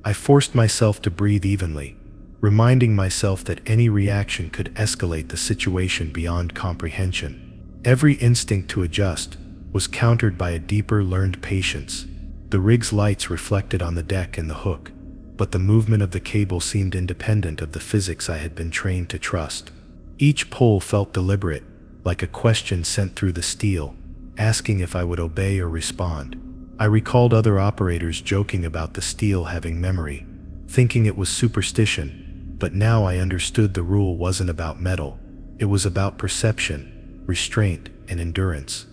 I forced myself to breathe evenly, reminding myself that any reaction could escalate the situation beyond comprehension. Every instinct to adjust was countered by a deeper learned patience. The rig's lights reflected on the deck and the hook, but the movement of the cable seemed independent of the physics I had been trained to trust. Each pull felt deliberate, like a question sent through the steel, asking if I would obey or respond. I recalled other operators joking about the steel having memory, thinking it was superstition, but now I understood the rule wasn't about metal. It was about perception, restraint, and endurance.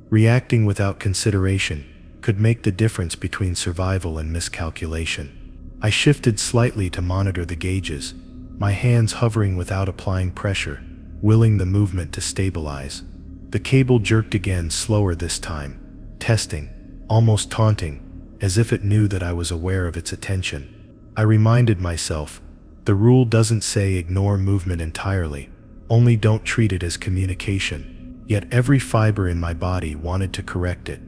Reacting without consideration could make the difference between survival and miscalculation. I shifted slightly to monitor the gauges, my hands hovering without applying pressure, willing the movement to stabilize. The cable jerked again, slower this time, testing, almost taunting, as if it knew that I was aware of its attention. I reminded myself, the rule doesn't say ignore movement entirely, only don't treat it as communication. Yet every fiber in my body wanted to correct it,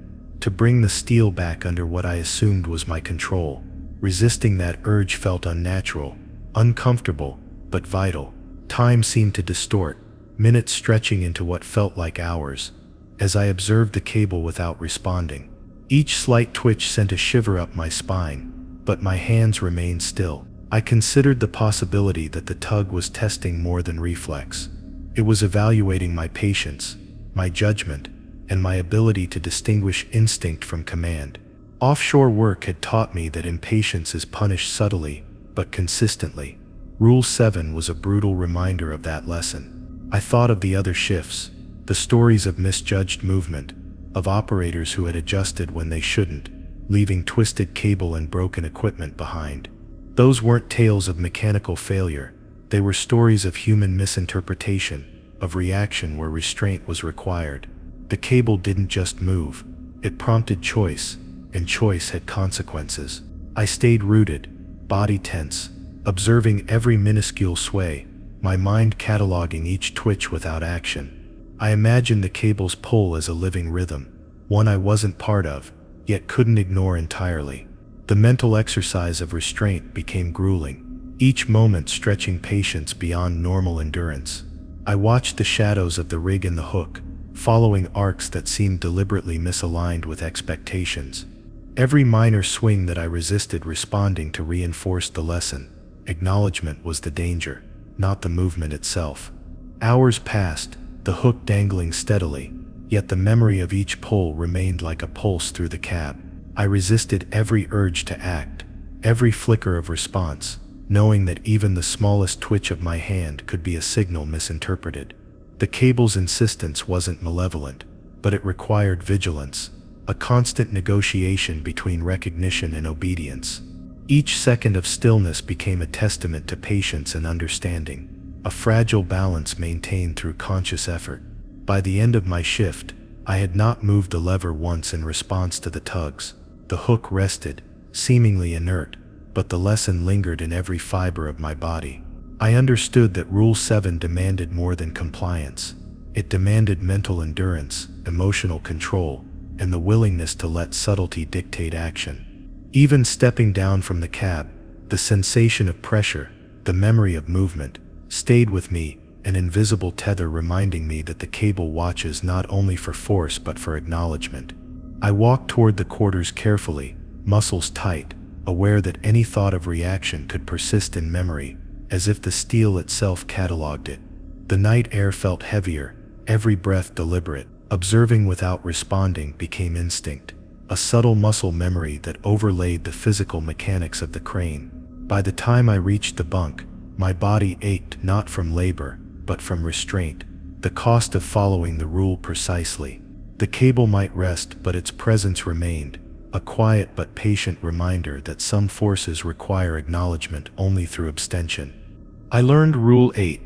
to bring the steel back under what I assumed was my control. Resisting that urge felt unnatural, uncomfortable, but vital. Time seemed to distort, minutes stretching into what felt like hours, as I observed the cable without responding. Each slight twitch sent a shiver up my spine, but my hands remained still. I considered the possibility that the tug was testing more than reflex. It was evaluating my patience, my judgment, and my ability to distinguish instinct from command. Offshore work had taught me that impatience is punished subtly, but consistently. Rule 7 was a brutal reminder of that lesson. I thought of the other shifts, the stories of misjudged movement, of operators who had adjusted when they shouldn't, leaving twisted cable and broken equipment behind. Those weren't tales of mechanical failure, they were stories of human misinterpretation, of reaction where restraint was required. The cable didn't just move, it prompted choice, and choice had consequences. I stayed rooted, body tense, observing every minuscule sway, my mind cataloging each twitch without action. I imagined the cable's pull as a living rhythm, one I wasn't part of, yet couldn't ignore entirely. The mental exercise of restraint became grueling, each moment stretching patience beyond normal endurance. I watched the shadows of the rig and the hook, following arcs that seemed deliberately misaligned with expectations. Every minor swing that I resisted responding to reinforced the lesson. Acknowledgement was the danger, not the movement itself. Hours passed, the hook dangling steadily, yet the memory of each pull remained like a pulse through the cab. I resisted every urge to act, every flicker of response, knowing that even the smallest twitch of my hand could be a signal misinterpreted. The cable's insistence wasn't malevolent, but it required vigilance, a constant negotiation between recognition and obedience. Each second of stillness became a testament to patience and understanding, a fragile balance maintained through conscious effort. By the end of my shift, I had not moved the lever once in response to the tugs. The hook rested, seemingly inert, but the lesson lingered in every fiber of my body. I understood that Rule 7 demanded more than compliance. It demanded mental endurance, emotional control, and the willingness to let subtlety dictate action. Even stepping down from the cab, the sensation of pressure, the memory of movement, stayed with me, an invisible tether reminding me that the cable watches not only for force but for acknowledgement. I walked toward the quarters carefully, muscles tight, aware that any thought of reaction could persist in memory, as if the steel itself cataloged it. The night air felt heavier, every breath deliberate. Observing without responding became instinct, a subtle muscle memory that overlaid the physical mechanics of the crane. By the time I reached the bunk, my body ached not from labor, but from restraint, the cost of following the rule precisely. The cable might rest, but its presence remained, a quiet but patient reminder that some forces require acknowledgement only through abstention. I learned Rule 8.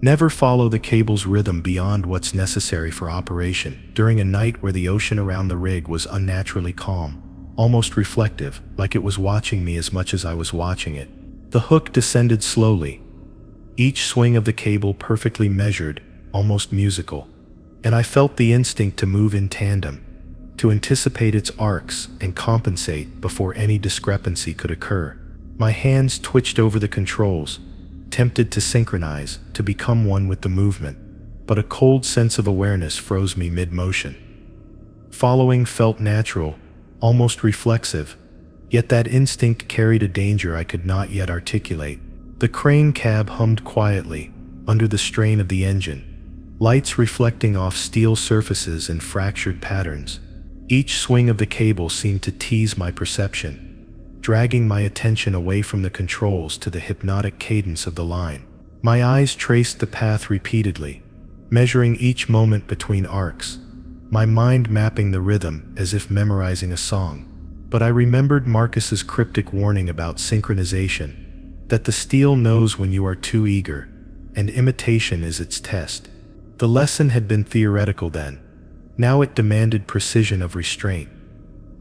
Never follow the cable's rhythm beyond what's necessary for operation. During a night where the ocean around the rig was unnaturally calm, almost reflective, like it was watching me as much as I was watching it, the hook descended slowly, each swing of the cable perfectly measured, almost musical, and I felt the instinct to move in tandem, to anticipate its arcs and compensate before any discrepancy could occur. My hands twitched over the controls, tempted to synchronize, to become one with the movement, but a cold sense of awareness froze me mid-motion. Following felt natural, almost reflexive, yet that instinct carried a danger I could not yet articulate. The crane cab hummed quietly, under the strain of the engine, lights reflecting off steel surfaces in fractured patterns. Each swing of the cable seemed to tease my perception, dragging my attention away from the controls to the hypnotic cadence of the line. My eyes traced the path repeatedly, measuring each moment between arcs, my mind mapping the rhythm as if memorizing a song. But I remembered Marcus's cryptic warning about synchronization, that the steel knows when you are too eager, and imitation is its test. The lesson had been theoretical then. Now it demanded precision of restraint.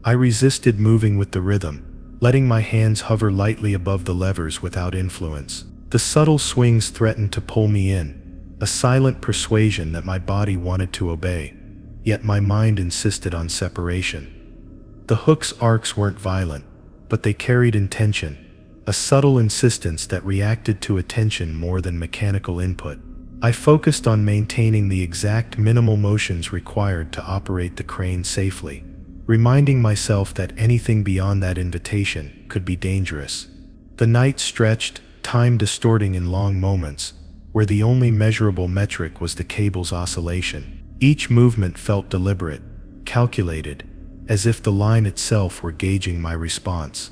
I resisted moving with the rhythm, letting my hands hover lightly above the levers without influence. The subtle swings threatened to pull me in, a silent persuasion that my body wanted to obey, yet my mind insisted on separation. The hook's arcs weren't violent, but they carried intention, a subtle insistence that reacted to attention more than mechanical input. I focused on maintaining the exact minimal motions required to operate the crane safely, reminding myself that anything beyond that invitation could be dangerous. The night stretched, time distorting in long moments, where the only measurable metric was the cable's oscillation. Each movement felt deliberate, calculated, as if the line itself were gauging my response.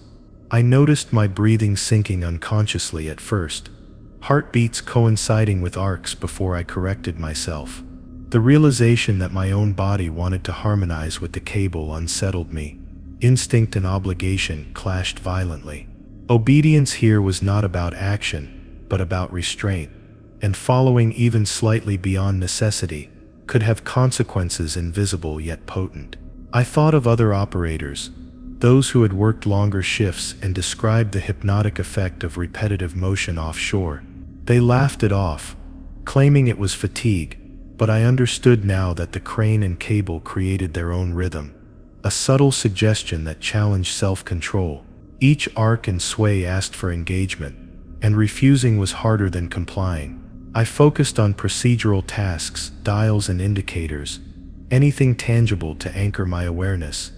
I noticed my breathing sinking unconsciously at first, heartbeats coinciding with arcs before I corrected myself. The realization that my own body wanted to harmonize with the cable unsettled me. Instinct and obligation clashed violently. Obedience here was not about action, but about restraint, and following even slightly beyond necessity could have consequences invisible yet potent. I thought of other operators, those who had worked longer shifts, and described the hypnotic effect of repetitive motion offshore. They laughed it off, claiming it was fatigue, but I understood now that the crane and cable created their own rhythm, a subtle suggestion that challenged self-control. Each arc and sway asked for engagement, and refusing was harder than complying. I focused on procedural tasks, dials and indicators, anything tangible to anchor my awareness.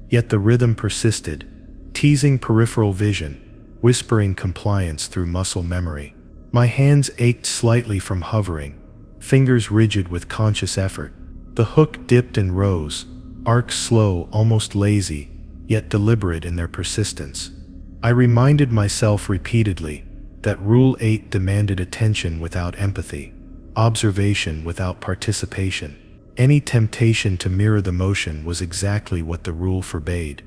Yet the rhythm persisted, teasing peripheral vision, whispering compliance through muscle memory. My hands ached slightly from hovering, fingers rigid with conscious effort. The hook dipped and rose, arcs slow, almost lazy, yet deliberate in their persistence. I reminded myself repeatedly that Rule 8 demanded attention without empathy, observation without participation. Any temptation to mirror the motion was exactly what the rule forbade.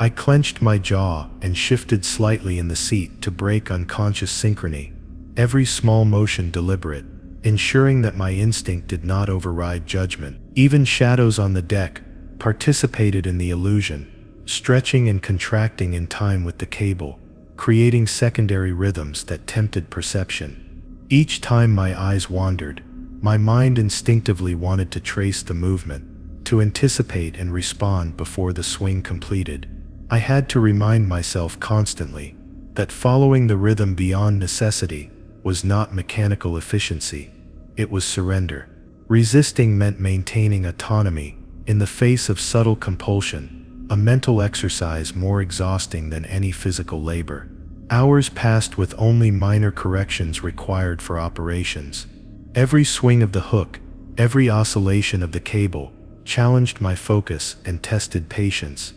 I clenched my jaw and shifted slightly in the seat to break unconscious synchrony, every small motion deliberate, ensuring that my instinct did not override judgment. Even shadows on the deck participated in the illusion, stretching and contracting in time with the cable, creating secondary rhythms that tempted perception. Each time my eyes wandered, my mind instinctively wanted to trace the movement, to anticipate and respond before the swing completed. I had to remind myself constantly that following the rhythm beyond necessity was not mechanical efficiency, it was surrender. Resisting meant maintaining autonomy in the face of subtle compulsion, a mental exercise more exhausting than any physical labor. Hours passed with only minor corrections required for operations. Every swing of the hook, every oscillation of the cable, challenged my focus and tested patience.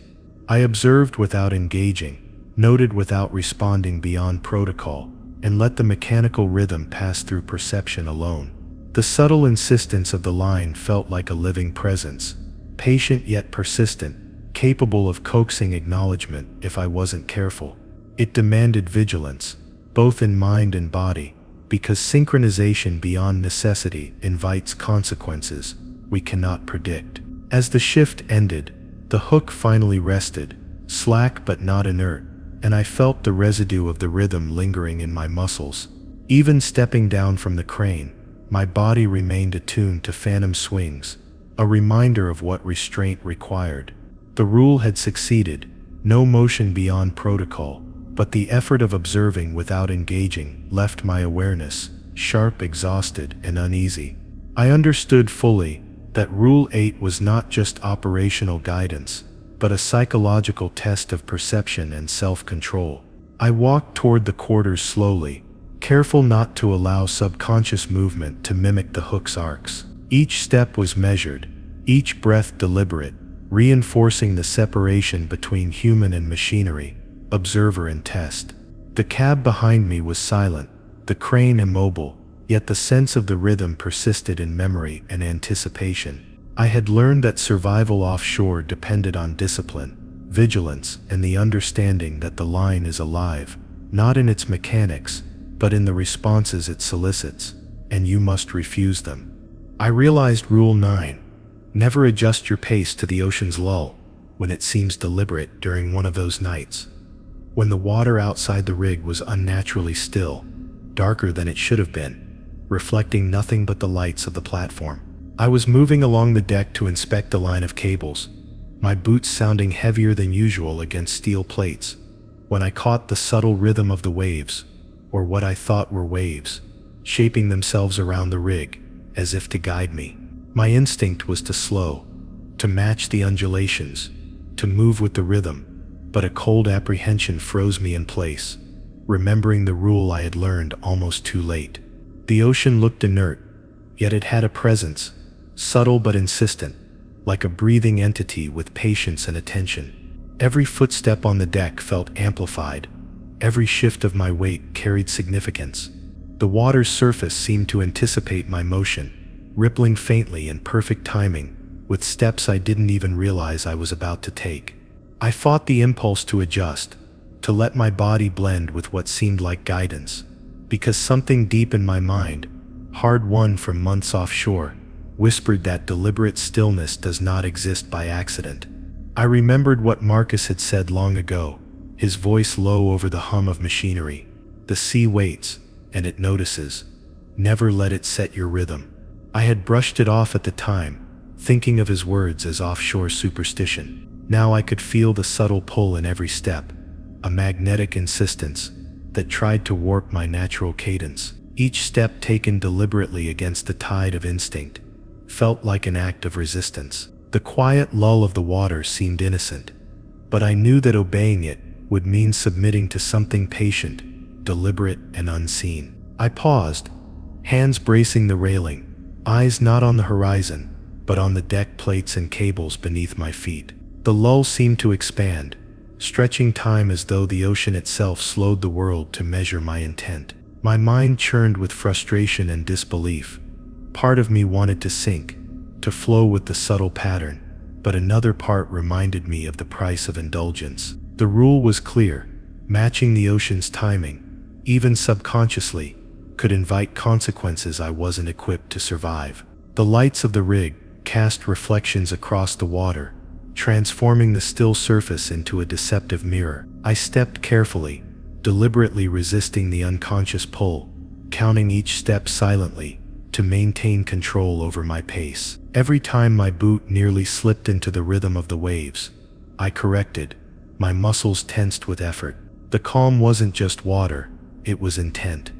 I observed without engaging, noted without responding beyond protocol, and let the mechanical rhythm pass through perception alone. The subtle insistence of the line felt like a living presence, patient yet persistent, capable of coaxing acknowledgement if I wasn't careful. It demanded vigilance, both in mind and body, because synchronization beyond necessity invites consequences we cannot predict. As the shift ended, the hook finally rested, slack but not inert, and I felt the residue of the rhythm lingering in my muscles. Even stepping down from the crane, my body remained attuned to phantom swings, a reminder of what restraint required. The rule had succeeded, no motion beyond protocol, but the effort of observing without engaging left my awareness sharp, exhausted, and uneasy. I understood fully that Rule 8 was not just operational guidance, but a psychological test of perception and self-control. I walked toward the quarters slowly, careful not to allow subconscious movement to mimic the hook's arcs. Each step was measured, each breath deliberate, reinforcing the separation between human and machinery, observer and test. The cab behind me was silent, the crane immobile, yet the sense of the rhythm persisted in memory and anticipation. I had learned that survival offshore depended on discipline, vigilance, and the understanding that the line is alive, not in its mechanics, but in the responses it solicits, and you must refuse them. I realized Rule 9. Never adjust your pace to the ocean's lull when it seems deliberate during one of those nights. When the water outside the rig was unnaturally still, darker than it should have been, reflecting nothing but the lights of the platform. I was moving along the deck to inspect the line of cables, my boots sounding heavier than usual against steel plates, when I caught the subtle rhythm of the waves, or what I thought were waves, shaping themselves around the rig, as if to guide me. My instinct was to slow, to match the undulations, to move with the rhythm, but a cold apprehension froze me in place, remembering the rule I had learned almost too late. The ocean looked inert, yet it had a presence, subtle but insistent, like a breathing entity with patience and attention. Every footstep on the deck felt amplified, every shift of my weight carried significance. The water's surface seemed to anticipate my motion, rippling faintly in perfect timing, with steps I didn't even realize I was about to take. I fought the impulse to adjust, to let my body blend with what seemed like guidance, because something deep in my mind, hard-won from months offshore, whispered that deliberate stillness does not exist by accident. I remembered what Marcus had said long ago, his voice low over the hum of machinery. The sea waits, and it notices. Never let it set your rhythm. I had brushed it off at the time, thinking of his words as offshore superstition. Now I could feel the subtle pull in every step, a magnetic insistence that tried to warp my natural cadence. Each step taken deliberately against the tide of instinct felt like an act of resistance. The quiet lull of the water seemed innocent, but I knew that obeying it would mean submitting to something patient, deliberate, and unseen. I paused, hands bracing the railing, eyes not on the horizon, but on the deck plates and cables beneath my feet. The lull seemed to expand, stretching time as though the ocean itself slowed the world to measure my intent. My mind churned with frustration and disbelief. Part of me wanted to sink, to flow with the subtle pattern, but another part reminded me of the price of indulgence. The rule was clear: matching the ocean's timing, even subconsciously, could invite consequences I wasn't equipped to survive. The lights of the rig cast reflections across the water, transforming the still surface into a deceptive mirror. I stepped carefully, deliberately resisting the unconscious pull, counting each step silently to maintain control over my pace. Every time my boot nearly slipped into the rhythm of the waves, I corrected, my muscles tensed with effort. The calm wasn't just water, it was intent.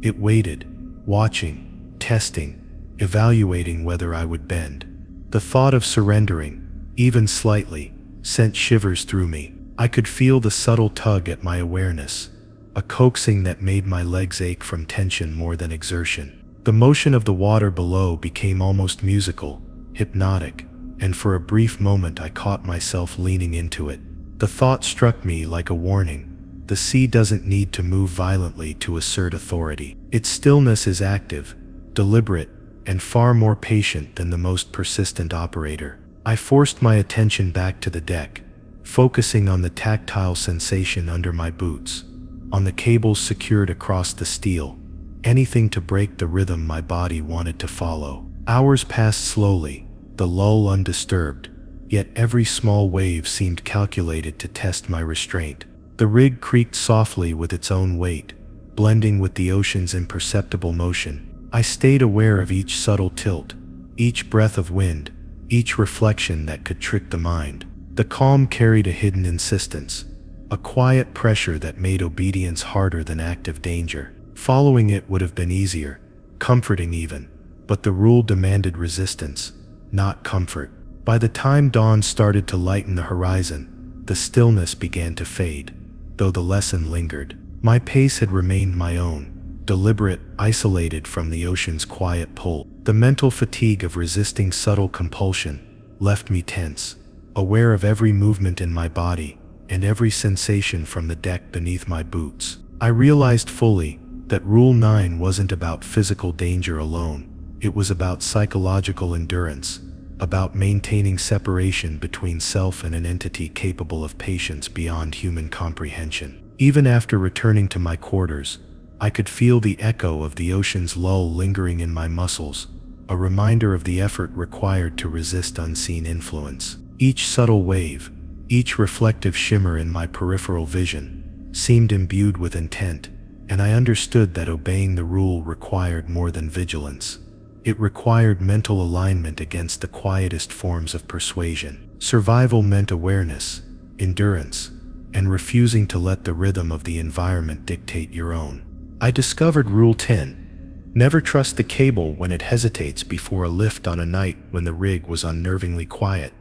It waited, watching, testing, evaluating whether I would bend. The thought of surrendering, even slightly, sent shivers through me. I could feel the subtle tug at my awareness, a coaxing that made my legs ache from tension more than exertion. The motion of the water below became almost musical, hypnotic, and for a brief moment I caught myself leaning into it. The thought struck me like a warning. The sea doesn't need to move violently to assert authority. Its stillness is active, deliberate, and far more patient than the most persistent operator. I forced my attention back to the deck, focusing on the tactile sensation under my boots, on the cables secured across the steel, anything to break the rhythm my body wanted to follow. Hours passed slowly, the lull undisturbed, yet every small wave seemed calculated to test my restraint. The rig creaked softly with its own weight, blending with the ocean's imperceptible motion. I stayed aware of each subtle tilt, each breath of wind, each reflection that could trick the mind. The calm carried a hidden insistence, a quiet pressure that made obedience harder than active danger. Following it would have been easier, comforting even, but the rule demanded resistance, not comfort. By the time dawn started to lighten the horizon, the stillness began to fade, though the lesson lingered. My pace had remained my own, deliberate, isolated from the ocean's quiet pull. The mental fatigue of resisting subtle compulsion left me tense, aware of every movement in my body and every sensation from the deck beneath my boots. I realized fully that Rule 9 wasn't about physical danger alone. It was about psychological endurance, about maintaining separation between self and an entity capable of patience beyond human comprehension. Even after returning to my quarters, I could feel the echo of the ocean's lull lingering in my muscles, a reminder of the effort required to resist unseen influence. Each subtle wave, each reflective shimmer in my peripheral vision, seemed imbued with intent, and I understood that obeying the rule required more than vigilance. It required mental alignment against the quietest forms of persuasion. Survival meant awareness, endurance, and refusing to let the rhythm of the environment dictate your own. I discovered Rule 10. Never trust the cable when it hesitates before a lift on a night when the rig was unnervingly quiet,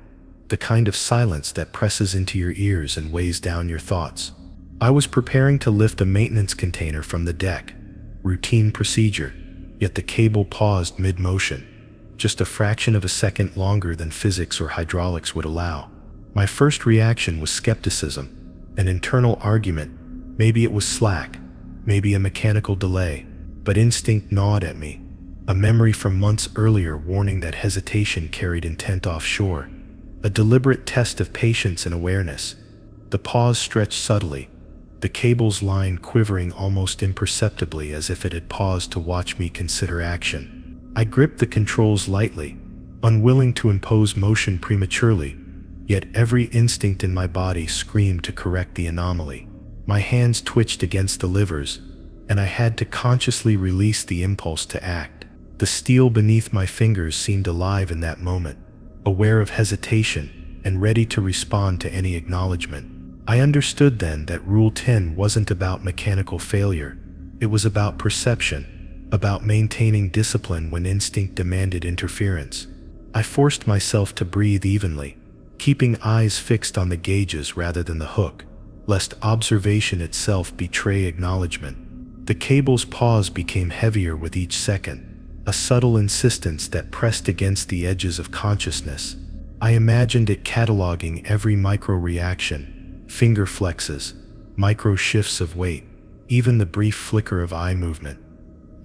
the kind of silence that presses into your ears and weighs down your thoughts. I was preparing to lift a maintenance container from the deck, routine procedure, yet the cable paused mid-motion, just a fraction of a second longer than physics or hydraulics would allow. My first reaction was skepticism, an internal argument. Maybe it was slack, maybe a mechanical delay, but instinct gnawed at me. a memory from months earlier warning that hesitation carried intent offshore, a deliberate test of patience and awareness. The pause stretched subtly, the cable's line quivering almost imperceptibly as if it had paused to watch me consider action. I gripped the controls lightly, unwilling to impose motion prematurely, yet every instinct in my body screamed to correct the anomaly. My hands twitched against the levers, and I had to consciously release the impulse to act. The steel beneath my fingers seemed alive in that moment, aware of hesitation and ready to respond to any acknowledgement. I understood then that Rule 10 wasn't about mechanical failure. It was about perception, about maintaining discipline when instinct demanded interference. I forced myself to breathe evenly, keeping eyes fixed on the gauges rather than the hook, lest observation itself betray acknowledgement. The cable's pause became heavier with each second, a subtle insistence that pressed against the edges of consciousness. I imagined it cataloging every micro-reaction, finger flexes, micro shifts of weight, even the brief flicker of eye movement.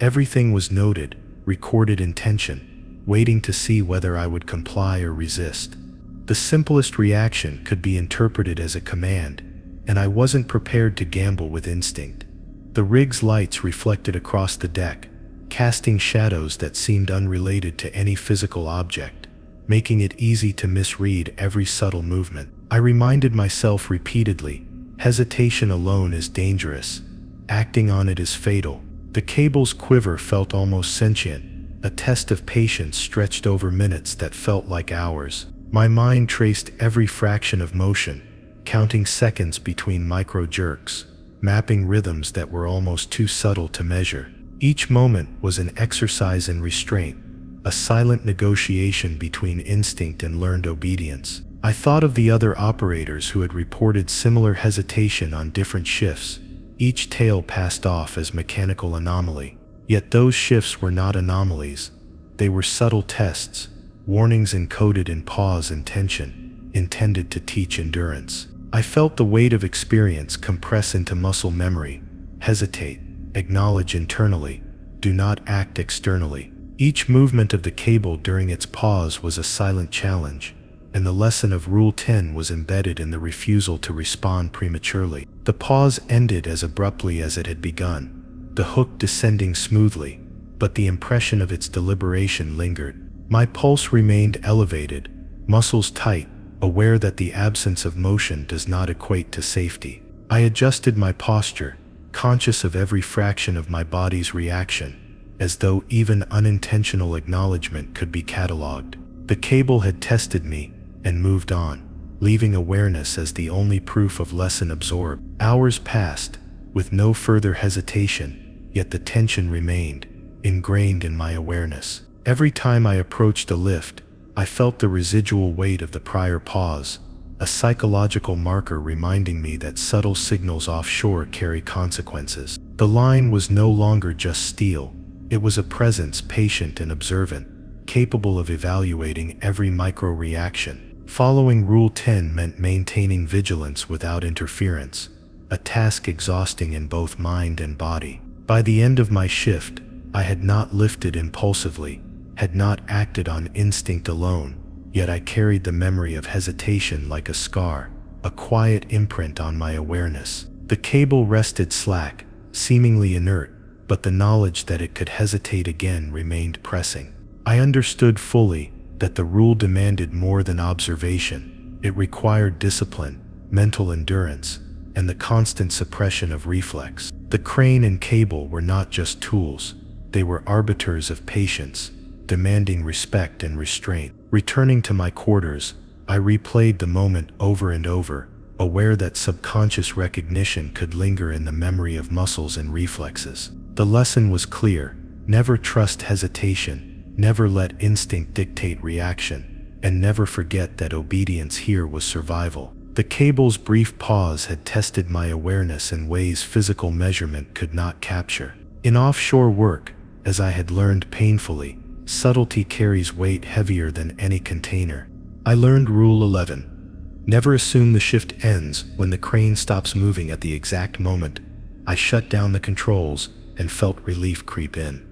Everything was noted, recorded in tension, waiting to see whether I would comply or resist. The simplest reaction could be interpreted as a command, and I wasn't prepared to gamble with instinct. The rig's lights reflected across the deck, casting shadows that seemed unrelated to any physical object, making it easy to misread every subtle movement. I reminded myself repeatedly, hesitation alone is dangerous. Acting on it is fatal. The cable's quiver felt almost sentient, a test of patience stretched over minutes that felt like hours. My mind traced every fraction of motion, counting seconds between micro-jerks, mapping rhythms that were almost too subtle to measure. Each moment was an exercise in restraint, a silent negotiation between instinct and learned obedience. I thought of the other operators who had reported similar hesitation on different shifts. Each tale passed off as mechanical anomaly. Yet those shifts were not anomalies. They were subtle tests, warnings encoded in pause and tension, intended to teach endurance. I felt the weight of experience compress into muscle memory. Hesitate, acknowledge internally, do not act externally. Each movement of the cable during its pause was a silent challenge, and the lesson of Rule 10 was embedded in the refusal to respond prematurely. The pause ended as abruptly as it had begun, the hook descending smoothly, but the impression of its deliberation lingered. My pulse remained elevated, muscles tight, aware that the absence of motion does not equate to safety. I adjusted my posture, conscious of every fraction of my body's reaction, as though even unintentional acknowledgement could be catalogued. The cable had tested me and moved on, leaving awareness as the only proof of lesson absorbed. Hours passed, with no further hesitation, yet the tension remained, ingrained in my awareness. Every time I approached a lift, I felt the residual weight of the prior pause, a psychological marker reminding me that subtle signals offshore carry consequences. The line was no longer just steel. It was a presence patient and observant, capable of evaluating every micro-reaction. Following Rule 10 meant maintaining vigilance without interference, a task exhausting in both mind and body. By the end of my shift, I had not lifted impulsively, had not acted on instinct alone, yet I carried the memory of hesitation like a scar, a quiet imprint on my awareness. The cable rested slack, seemingly inert, but the knowledge that it could hesitate again remained pressing. I understood fully that the rule demanded more than observation. It required discipline, mental endurance, and the constant suppression of reflex. The crane and cable were not just tools, they were arbiters of patience, demanding respect and restraint. Returning to my quarters, I replayed the moment over and over, aware that subconscious recognition could linger in the memory of muscles and reflexes. The lesson was clear: never trust hesitation, never let instinct dictate reaction, and never forget that obedience here was survival. The cable's brief pause had tested my awareness in ways physical measurement could not capture. In offshore work, as I had learned painfully, subtlety carries weight heavier than any container. I learned Rule 11. Never assume the shift ends when the crane stops moving at the exact moment. I shut down the controls and felt relief creep in.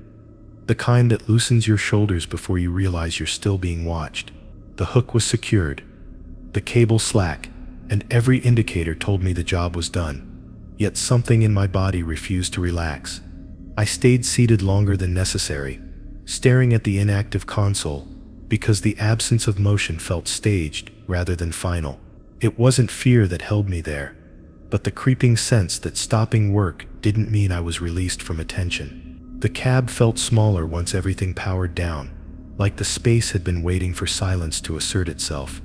the kind that loosens your shoulders before you realize you're still being watched. The hook was secured, the cable slack, and every indicator told me the job was done. Yet something in my body refused to relax. I stayed seated longer than necessary, staring at the inactive console, because the absence of motion felt staged rather than final. It wasn't fear that held me there, but the creeping sense that stopping work didn't mean I was released from attention. The cab felt smaller once everything powered down, like the space had been waiting for silence to assert itself.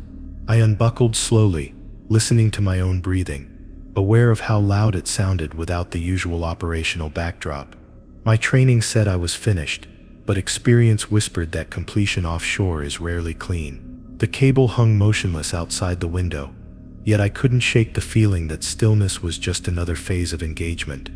I unbuckled slowly, listening to my own breathing, aware of how loud it sounded without the usual operational backdrop. My training said I was finished, but experience whispered that completion offshore is rarely clean. The cable hung motionless outside the window, yet I couldn't shake the feeling that stillness was just another phase of engagement.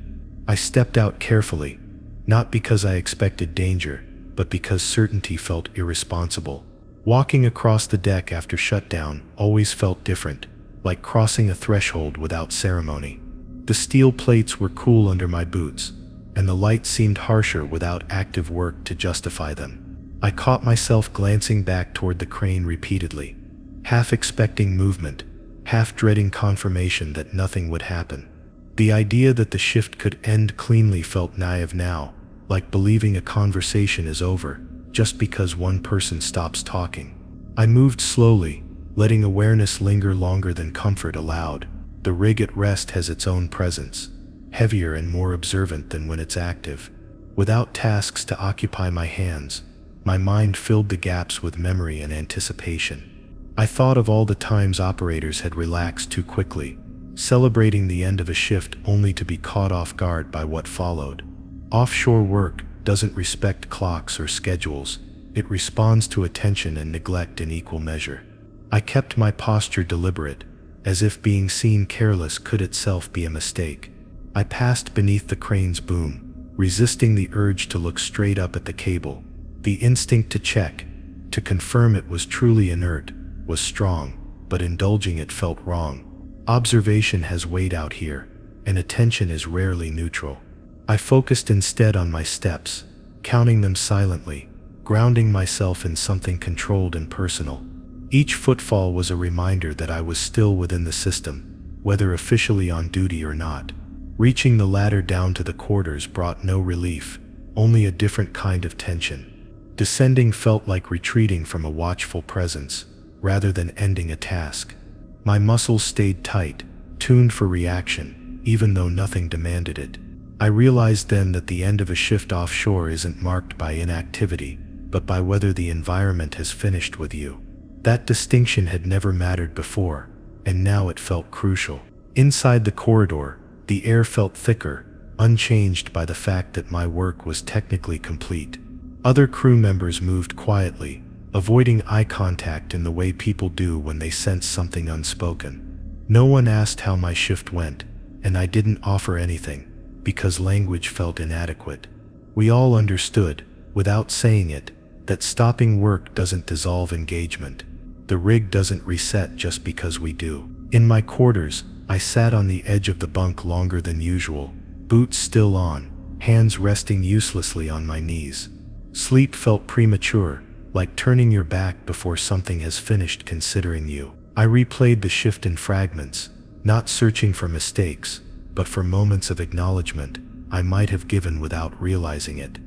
I stepped out carefully, not because I expected danger, but because certainty felt irresponsible. Walking across the deck after shutdown always felt different, like crossing a threshold without ceremony. The steel plates were cool under my boots, and the light seemed harsher without active work to justify them. I caught myself glancing back toward the crane repeatedly, half expecting movement, half dreading confirmation that nothing would happen. The idea that the shift could end cleanly felt naive now, like believing a conversation is over just because one person stops talking. I moved slowly, letting awareness linger longer than comfort allowed. The rig at rest has its own presence, heavier and more observant than when it's active. Without tasks to occupy my hands, my mind filled the gaps with memory and anticipation. I thought of all the times operators had relaxed too quickly, celebrating the end of a shift only to be caught off guard by what followed. Offshore work doesn't respect clocks or schedules. It responds to attention and neglect in equal measure. I kept my posture deliberate, as if being seen careless could itself be a mistake. I passed beneath the crane's boom, resisting the urge to look straight up at the cable. The instinct to check, to confirm it was truly inert, was strong, but indulging it felt wrong. Observation has weight out here, and attention is rarely neutral. I focused instead on my steps, counting them silently, grounding myself in something controlled and personal. Each footfall was a reminder that I was still within the system, whether officially on duty or not. Reaching the ladder down to the quarters brought no relief, only a different kind of tension. Descending felt like retreating from a watchful presence, rather than ending a task. My muscles stayed tight, tuned for reaction, even though nothing demanded it. I realized then that the end of a shift offshore isn't marked by inactivity, but by whether the environment has finished with you. That distinction had never mattered before, and now it felt crucial. Inside the corridor, the air felt thicker, unchanged by the fact that my work was technically complete. Other crew members moved quietly, avoiding eye contact in the way people do when they sense something unspoken. No one asked how my shift went, and I didn't offer anything, because language felt inadequate. We all understood, without saying it, that stopping work doesn't dissolve engagement. The rig doesn't reset just because we do. In my quarters, I sat on the edge of the bunk longer than usual, boots still on, hands resting uselessly on my knees. Sleep felt premature, like turning your back before something has finished considering you. I replayed the shift in fragments, not searching for mistakes, but for moments of acknowledgement I might have given without realizing it.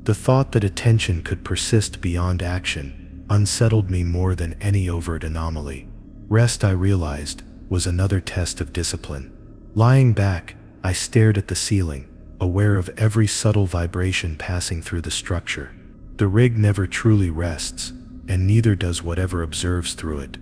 The thought that attention could persist beyond action unsettled me more than any overt anomaly. Rest, I realized, was another test of discipline. Lying back, I stared at the ceiling, aware of every subtle vibration passing through the structure. The rig never truly rests, and neither does whatever observes through it.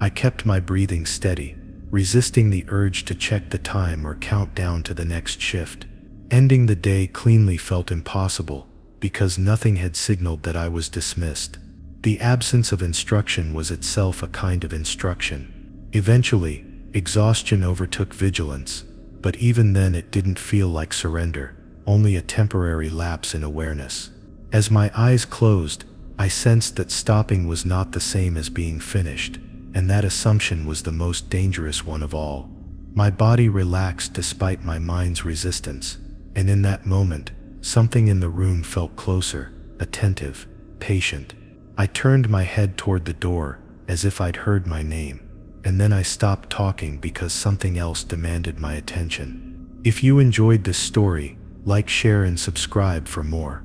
I kept my breathing steady, resisting the urge to check the time or count down to the next shift. Ending the day cleanly felt impossible, because nothing had signaled that I was dismissed. The absence of instruction was itself a kind of instruction. Eventually, exhaustion overtook vigilance, but even then it didn't feel like surrender, only a temporary lapse in awareness. As my eyes closed, I sensed that stopping was not the same as being finished, and that assumption was the most dangerous one of all. My body relaxed despite my mind's resistance, and in that moment, something in the room felt closer, attentive, patient. I turned my head toward the door, as if I'd heard my name, and then I stopped talking because something else demanded my attention. If you enjoyed this story, like, share, and subscribe for more.